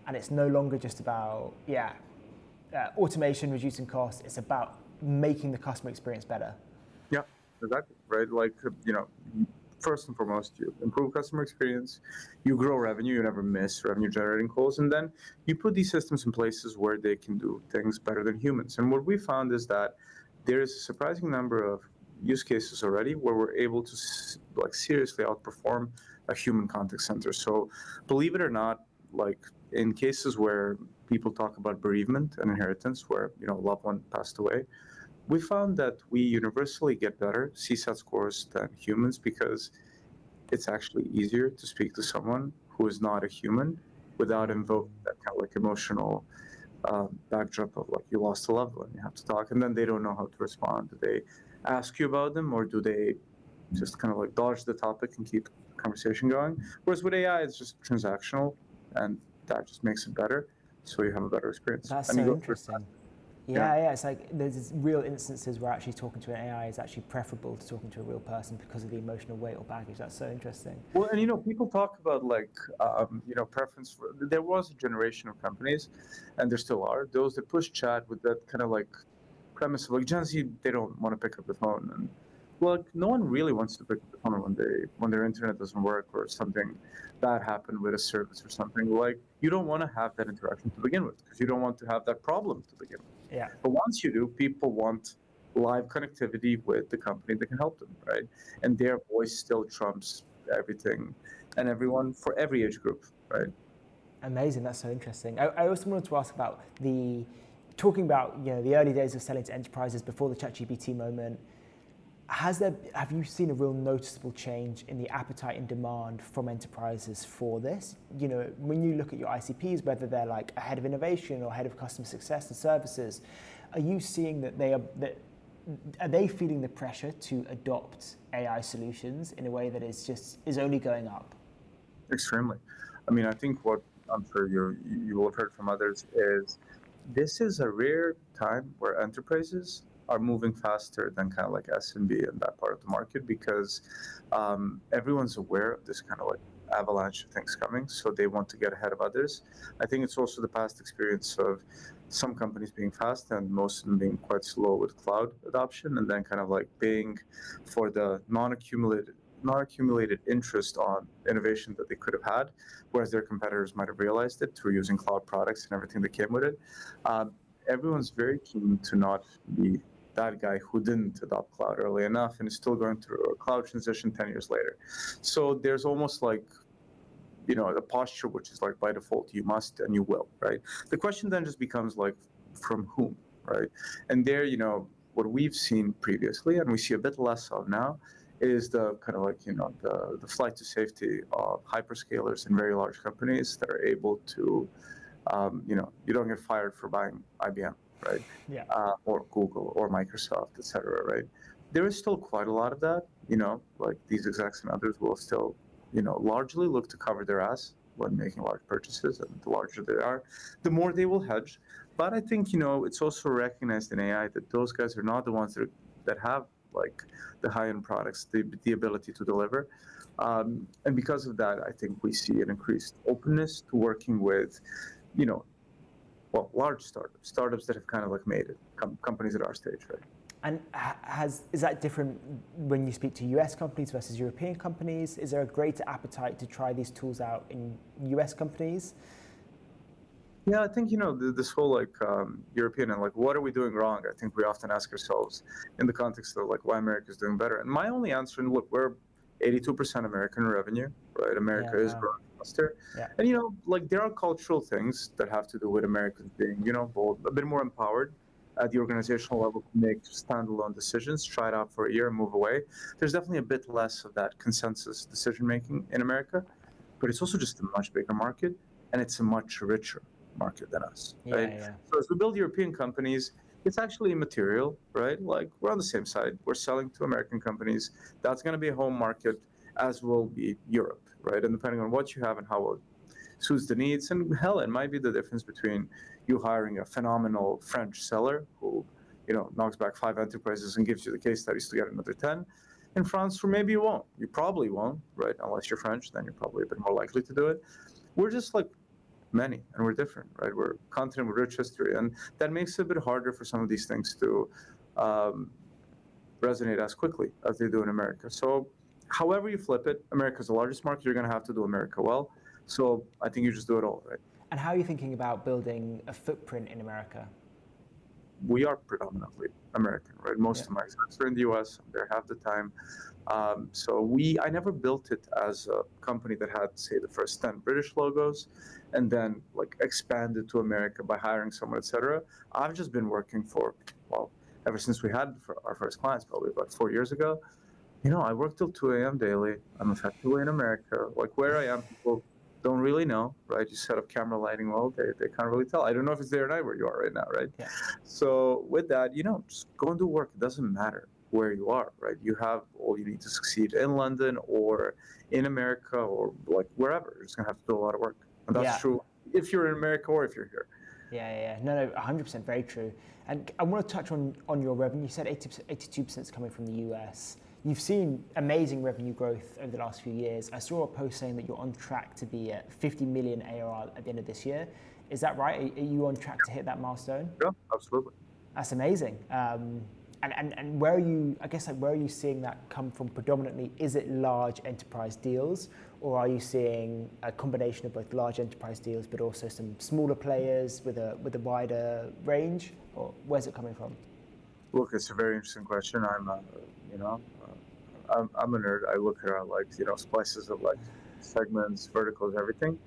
And it's no longer just about, automation, reducing costs. It's about making the customer experience better. Yeah, exactly, right? Like, first and foremost, you improve customer experience, you grow revenue, you never miss revenue generating calls, and then you put these systems in places where they can do things better than humans. And what we found is that there is a surprising number of use cases already where we're able to seriously outperform a human contact center. So believe it or not, like in cases where people talk about bereavement and inheritance, where a loved one passed away, we found that we universally get better CSAT scores than humans, because it's actually easier to speak to someone who is not a human without invoking that kind of like emotional backdrop of like you lost a loved one, you have to talk, and then they don't know how to respond. Do they ask you about them, or do they just kind of like dodge the topic and keep the conversation going? Whereas with AI, it's just transactional, and that just makes it better, so you have a better experience. That's and so interesting. Yeah, it's like there's real instances where actually talking to an AI is actually preferable to talking to a real person because of the emotional weight or baggage. That's so interesting. Well, and people talk about like, preference for, there was a generation of companies, and there still are, those that push chat with that kind of like premise of like Gen Z, they don't want to pick up the phone. And well, no one really wants to pick up the phone when their internet doesn't work or something bad happened with a service or something. Like, you don't want to have that interaction to begin with, because you don't want to have that problem to begin with. Yeah. But once you do, people want live connectivity with the company that can help them, right? And their voice still trumps everything and everyone for every age group, right? Amazing. That's so interesting. I also wanted to ask about talking about the early days of selling to enterprises before the ChatGPT moment. have you seen a real noticeable change in the appetite and demand from enterprises for this? You know, when you look at your ICPs, whether they're like a head of innovation or head of customer success and services, are you seeing that are they feeling the pressure to adopt AI solutions in a way that is only going up? Extremely. I mean, I think what I'm sure you will have heard from others is this is a rare time where enterprises are moving faster than kind of like SMB and that part of the market, because everyone's aware of this kind of like avalanche of things coming, so they want to get ahead of others. I think it's also the past experience of some companies being fast and most of them being quite slow with cloud adoption, and then kind of like paying for the non-accumulated interest on innovation that they could have had, whereas their competitors might have realized it through using cloud products and everything that came with it. Everyone's very keen to not be that guy who didn't adopt cloud early enough and is still going through a cloud transition 10 years later. So there's almost like, you know, a posture which is like by default, you must and you will, right? The question then just becomes like, from whom, right? And there, you know, what we've seen previously, and we see a bit less of now, is the kind of like, you know, the flight to safety of hyperscalers and very large companies that are able to, you know, you don't get fired for buying IBM, right? Yeah. Or Google or Microsoft, et cetera, right? There is still quite a lot of that, you know, like these execs and others will still, you know, largely look to cover their ass when making large purchases, and the larger they are, the more they will hedge. But I think, you know, it's also recognized in AI that those guys are not the ones that have like the high-end products, the ability to deliver. And because of that, I think we see an increased openness to working with, you know, well, large startups that have kind of like made it, companies at our stage, right? And is that different when you speak to US companies versus European companies? Is there a greater appetite to try these tools out in US companies? Yeah, I think, you know, this whole like European and like, what are we doing wrong? I think we often ask ourselves in the context of like why America is doing better. And my only answer, and look, we're 82% American revenue, right? America is growing faster. Yeah. And, you know, like there are cultural things that have to do with Americans being, you know, bold, a bit more empowered at the organizational level to make standalone decisions, try it out for a year and move away. There's definitely a bit less of that consensus decision-making in America, but it's also just a much bigger market, and it's a much richer market than us, right? Yeah. So as we build European companies, it's actually immaterial, right? Like we're on the same side. We're selling to American companies. That's going to be a home market, as will be Europe, right? And depending on what you have and how it suits the needs, and hell, it might be the difference between you hiring a phenomenal French seller who, you know, knocks back 5 enterprises and gives you the case studies to get another 10. In France, or maybe you won't. You probably won't, right? Unless you're French, then you're probably a bit more likely to do it. We're just like many, and we're different, right? We're a continent with rich history, and that makes it a bit harder for some of these things to resonate as quickly as they do in America. So however you flip it, America's the largest market. You're going to have to do America well. So I think you just do it all, right? And how are you thinking about building a footprint in America? We are predominantly American, right? Most of my execs are in the US. They're half the time. So I never built it as a company that had, say, the first 10 British logos and then like expanded to America by hiring someone, et cetera. I've just been working for, well, ever since we had our first clients, probably about 4 years ago. You know, I work till 2 a.m. daily. I'm effectively in America. Like where I am, people don't really know, right? You set up camera lighting, well, they can't really tell. I don't know if it's day or night where you are right now, right? Yeah. So with that, you know, just go and do work. It doesn't matter where you are, right? You have all you need to succeed in London or in America or like wherever. You're just gonna have to do a lot of work. And that's true if you're in America or if you're here. Yeah. No, 100% very true. And I want to touch on your revenue. You said 82% is coming from the US. You've seen amazing revenue growth over the last few years. I saw a post saying that you're on track to be at 50 million ARR at the end of this year. Is that right? Are you on track to hit that milestone? Yeah, absolutely. That's amazing. And where are you, I guess, like where are you seeing that come from predominantly? Is it large enterprise deals, or are you seeing a combination of both large enterprise deals but also some smaller players with a wider range, or where's it coming from? Look, it's a very interesting question. I'm a nerd. I look at like, you know, splices of like segments, verticals, everything.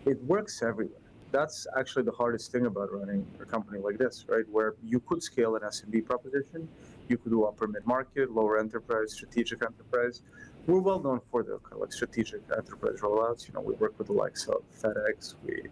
It works everywhere, that's actually the hardest thing about running a company like this, right? Where you could scale an SMB proposition, you could do upper mid-market, lower enterprise, strategic enterprise. We're well known for the kind of like strategic enterprise rollouts. You know, we work with the likes of FedEx, we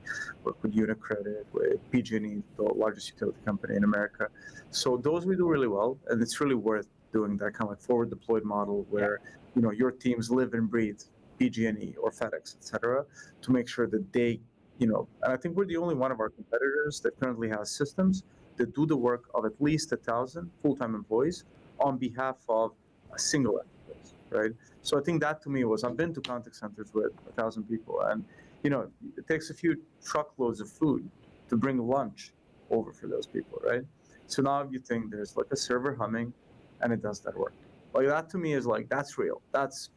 work with UniCredit, with PG&E, the largest utility company in America. So those we do really well, and it's really worth doing that kind of like forward deployed model where you know your teams live and breathe PG&E or FedEx, et cetera, to make sure that they, you know, and I think we're the only one of our competitors that currently has systems that do the work of at least 1,000 full-time employees on behalf of a single enterprise, right? So I think that to me was, I've been to contact centers with 1,000 people, and you know, it takes a few truckloads of food to bring lunch over for those people, right? So now you think there's like a server humming, and it does that work. Like that to me is like, that's real. That's,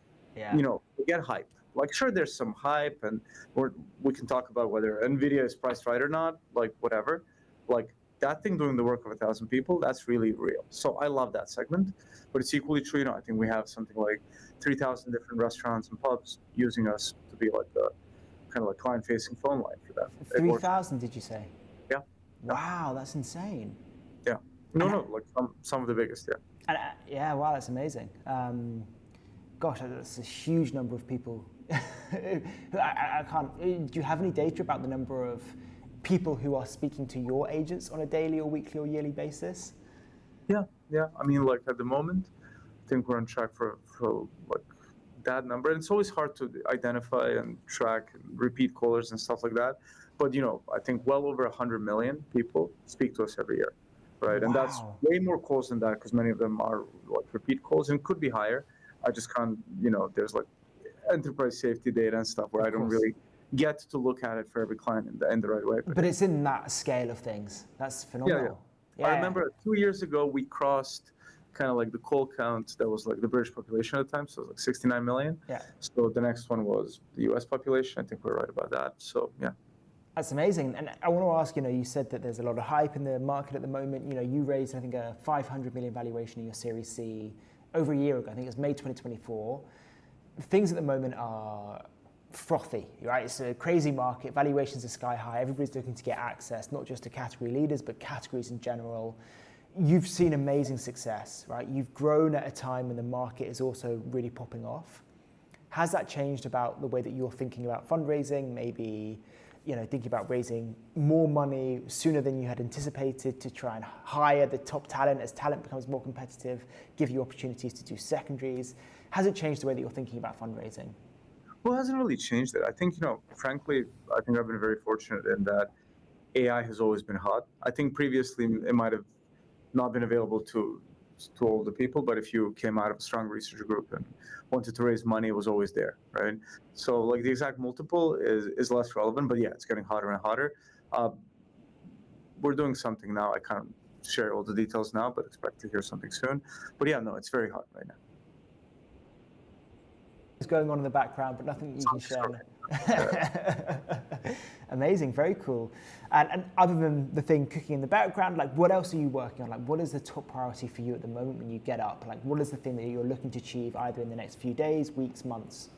you know, get hype. Like sure, there's some hype, and we can talk about whether NVIDIA is priced right or not, like whatever. Like that thing doing the work of 1,000 people, that's really real. So I love that segment, but it's equally true. You know, I think we have something like 3,000 different restaurants and pubs using us to be like the kind of like client-facing phone line for them. 3,000, did you say? Yeah. Wow, that's insane. Yeah. No, like some of the biggest, yeah. And, yeah, wow, that's amazing. Gosh, that's a huge number of people. I can't. Do you have any data about the number of people who are speaking to your agents on a daily or weekly or yearly basis? Yeah. I mean, like at the moment, I think we're on track for like that number. And it's always hard to identify and track and repeat callers and stuff like that. But, you know, I think well over 100 million people speak to us every year, right? And that's way more calls than that because many of them are like repeat calls and could be higher. I just can't, you know, there's like enterprise safety data and stuff where I don't really get to look at it for every client in the right way. But it's in that scale of things. That's phenomenal. Yeah. I remember 2 years ago, we crossed kind of like the call count that was like the British population at the time. So it was like 69 million. Yeah. So the next one was the US population. I think we're right about that. So, yeah. That's amazing. And I want to ask, you know, you said that there's a lot of hype in the market at the moment. You know, you raised, I think, a 500 million valuation in your Series C over a year ago. I think it was May 2024. Things at the moment are frothy, right? It's a crazy market. Valuations are sky high. Everybody's looking to get access, not just to category leaders, but categories in general. You've seen amazing success, right? You've grown at a time when the market is also really popping off. Has that changed about the way that you're thinking about fundraising? Maybe, you know, thinking about raising more money sooner than you had anticipated to try and hire the top talent as talent becomes more competitive, give you opportunities to do secondaries. Has it changed the way that you're thinking about fundraising? Well, it hasn't really changed it. I think, you know, frankly, I think I've been very fortunate in that AI has always been hot. I think previously it might have not been available to all the people, but if you came out of a strong research group and wanted to raise money, it was always there, right? So like the exact multiple is less relevant, but yeah, it's getting hotter and hotter. We're doing something now. I can't share all the details now, but expect to hear something soon. But yeah, no, it's very hot right now. It's going on in the background, but nothing you can share. Amazing, very cool. And other than the thing cooking in the background, like what else are you working on? Like what is the top priority for you at the moment when you get up? Like what is the thing that you're looking to achieve either in the next few days, weeks, months?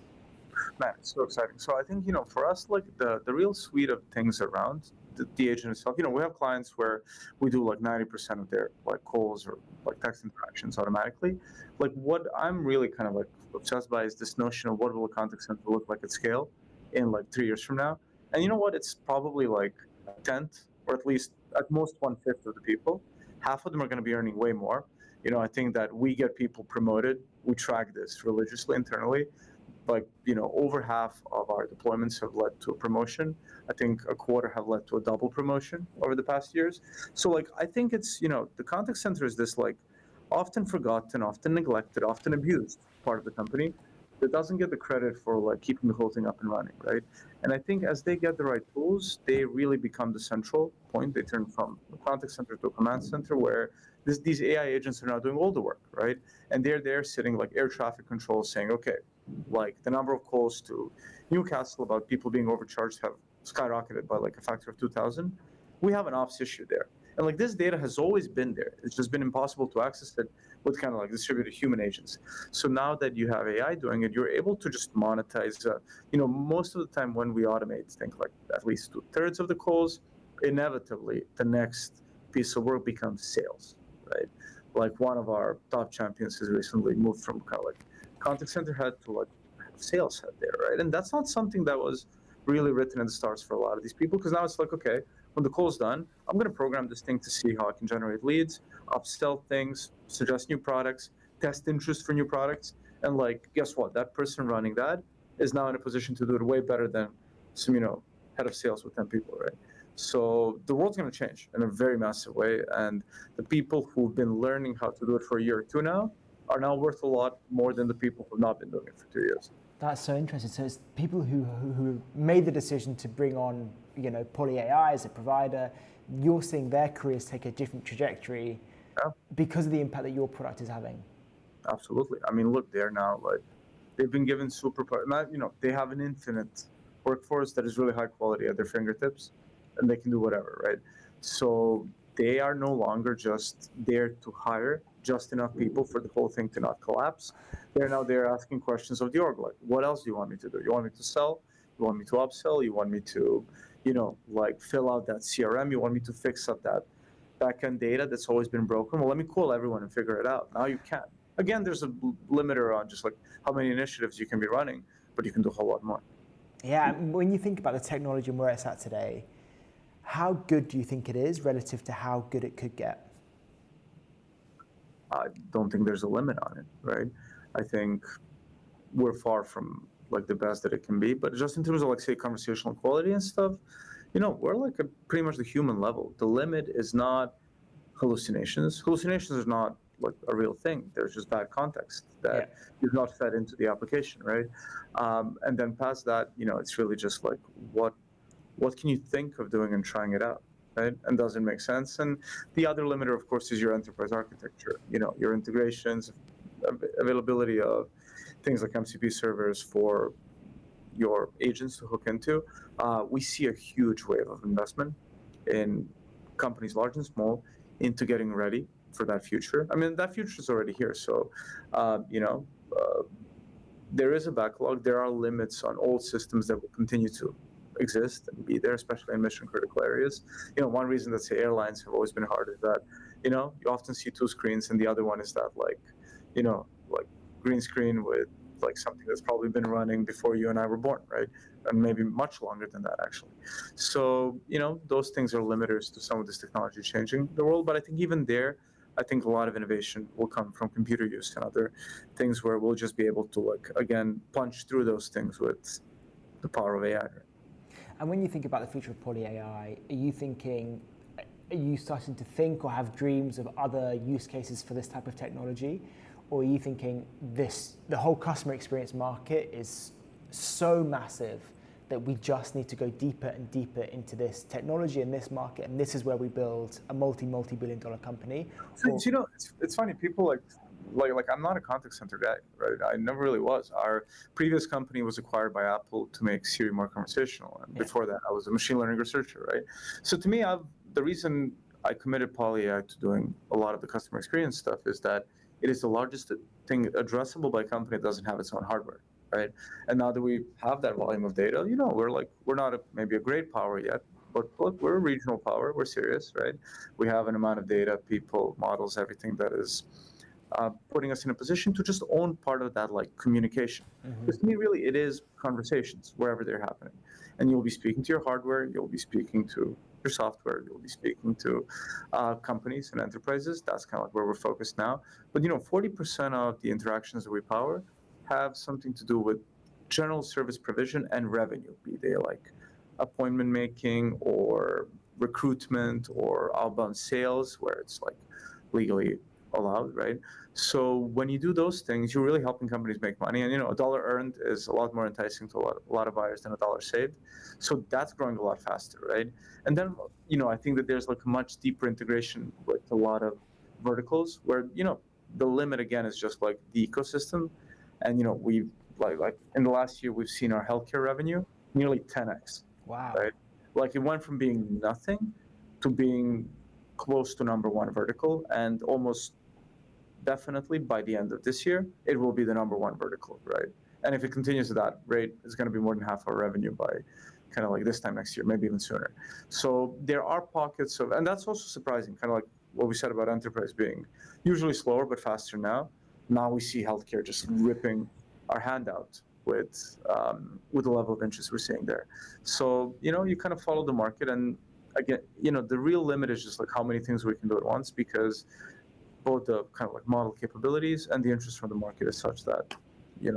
Man, it's so exciting. So I think, you know, for us, like the real suite of things around the agent itself, you know, we have clients where we do like 90% of their like calls or like text interactions automatically. Like what I'm really kind of like obsessed by is this notion of what will a contact center look like at scale in like 3 years from now. And you know what? It's probably like a tenth, or at least at most 1/5 of the people. Half of them are going to be earning way more. You know, I think that we get people promoted. We track this religiously internally. Like, you know, over half of our deployments have led to a promotion. I think a quarter have led to a double promotion over the past years. So like, I think it's, you know, the contact center is this like often forgotten, often neglected, often abused part of the company that doesn't get the credit for like keeping the whole thing up and running, right? And I think as they get the right tools, they really become the central point. They turn from a contact center to a command center where these AI agents are now doing all the work, right? And they're there sitting like air traffic control saying, okay, like the number of calls to Newcastle about people being overcharged have skyrocketed by like a factor of 2,000. We have an ops issue there. And like this data has always been there. It's just been impossible to access it with kind of like distributed human agents. So now that you have AI doing it, you're able to just monetize. Most of the time when we automate, think like at least 2/3 of the calls, inevitably the next piece of work becomes sales, right? Like one of our top champions has recently moved from kind of like contact center head to like sales head there, right? And that's not something that was really written in the stars for a lot of these people, because now it's like, okay, when the call's done, I'm going to program this thing to see how I can generate leads, upsell things, suggest new products, test interest for new products. And like, guess what? That person running that is now in a position to do it way better than some, head of sales with 10 people, right? So the world's going to change in a very massive way. And the people who've been learning how to do it for a year or two now are now worth a lot more than the people who've not been doing it for 2 years. That's so interesting. So it's people who made the decision to bring on, Poly AI as a provider. You're seeing their careers take a different trajectory because of the impact that your product is having. Absolutely. I mean, look, they're now like, they've been given they have an infinite workforce that is really high quality at their fingertips, and they can do whatever, right? So they are no longer just there to hire just enough people for the whole thing to not collapse. They're now there asking questions of the org, like, what else do you want me to do? You want me to sell? You want me to upsell? You want me to, fill out that CRM? You want me to fix up that backend data that's always been broken? Well, let me call everyone and figure it out. Now you can. Again, there's a limiter on just like how many initiatives you can be running, but you can do a whole lot more. Yeah, when you think about the technology and where it's at today, how good do you think it is relative to how good it could get? I don't think there's a limit on it, right? I think we're far from like the best that it can be, but just in terms of like, say, conversational quality and stuff, we're like pretty much the human level. The limit is not hallucinations. Hallucinations are not like a real thing. There's just bad context that you've not fed into the application, right? And then past that, it's really just like what can you think of doing and trying it out, right? And does it make sense? And the other limiter, of course, is your enterprise architecture. Your integrations, availability of things like MCP servers for your agents to hook into. We see a huge wave of investment in companies large and small into getting ready for that future. I mean, that future is already here. So, there is a backlog. There are limits on old systems that will continue to exist and be there, especially in mission critical areas. One reason that, say, airlines have always been hard is that, you often see two screens, and the other one is that like green screen with like something that's probably been running before you and I were born, right? And maybe much longer than that, actually. So, those things are limiters to some of this technology changing the world. But I think even there, I think a lot of innovation will come from computer use and other things where we'll just be able to, like, again, punch through those things with the power of AI. Right? And when you think about the future of Poly AI, are you starting to think or have dreams of other use cases for this type of technology? Or are you thinking the whole customer experience market is so massive that we just need to go deeper and deeper into this technology and this market, and this is where we build a multi-billion-dollar company? So, it's funny. People like I'm not a contact center guy, right? I never really was. Our previous company was acquired by Apple to make Siri more conversational, and before that, I was a machine learning researcher, right? So to me, the reason I committed Poly AI to doing a lot of the customer experience stuff is that it is the largest thing addressable by a company that doesn't have its own hardware, right? And now that we have that volume of data, we're not maybe a great power yet, but look, we're a regional power. We're serious, right? We have an amount of data, people, models, everything that is putting us in a position to just own part of that, like communication. Because to me, really, it is conversations wherever they're happening, and you'll be speaking to your hardware, you'll be speaking to your software, you'll be speaking to companies and enterprises. That's kind of like where we're focused now. But 40% of the interactions that we power have something to do with general service provision and revenue, be they like appointment making or recruitment or outbound sales, where it's like legally allowed, right? So when you do those things, you're really helping companies make money. And a dollar earned is a lot more enticing to a lot of buyers than a dollar saved. So that's growing a lot faster, right? And then I think that there's like a much deeper integration with a lot of verticals where the limit again is just like the ecosystem. And we've like in the last year we've seen our healthcare revenue nearly 10x. Wow! Right? Like it went from being nothing to being close to number one vertical, and almost definitely by the end of this year, it will be the number one vertical, right? And if it continues at that rate, it's going to be more than half our revenue by kind of like this time next year, maybe even sooner. So there are pockets of, and that's also surprising, kind of like what we said about enterprise being usually slower but faster now. Now we see healthcare just ripping our hand out with the level of interest we're seeing there. So, you kind of follow the market, and again, the real limit is just like how many things we can do at once, because both the kind of like model capabilities and the interest from the market is such that, you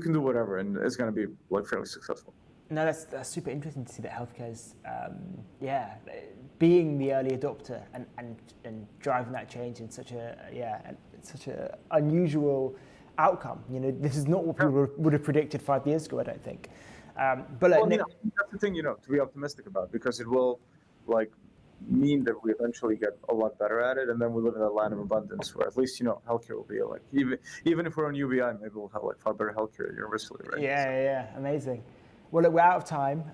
can do whatever, and it's going to be like fairly successful. No, that's super interesting to see that healthcare's, being the early adopter and driving that change in such a unusual outcome. This is not what people would have predicted 5 years ago, I don't think. But well, that's the thing, to be optimistic about, because it will mean that we eventually get a lot better at it, and then we live in a land of abundance where at least healthcare will be even if we're on UBI, maybe we'll have far better healthcare universally, right? Yeah, amazing. Well, look, we're out of time,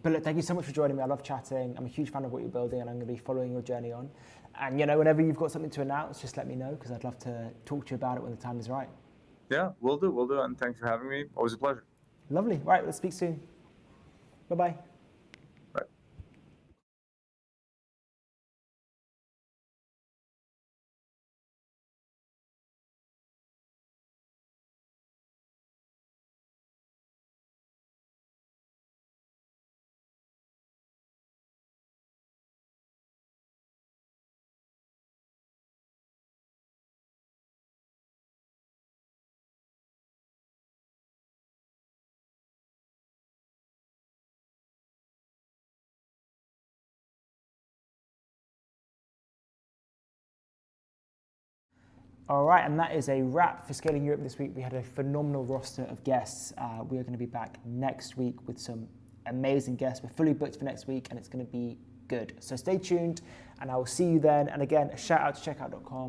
but look, thank you so much for joining me. I love chatting. I'm a huge fan of what you're building, and I'm going to be following your journey on. And whenever you've got something to announce, just let me know, because I'd love to talk to you about it when the time is right. Yeah, we'll do, and thanks for having me. Always a pleasure. Lovely. Right, let's speak soon. Bye-bye. All right, and that is a wrap for Scaling Europe this week. We had a phenomenal roster of guests. We are going to be back next week with some amazing guests. We're fully booked for next week, and it's going to be good. So stay tuned, and I will see you then. And again, a shout out to checkout.com.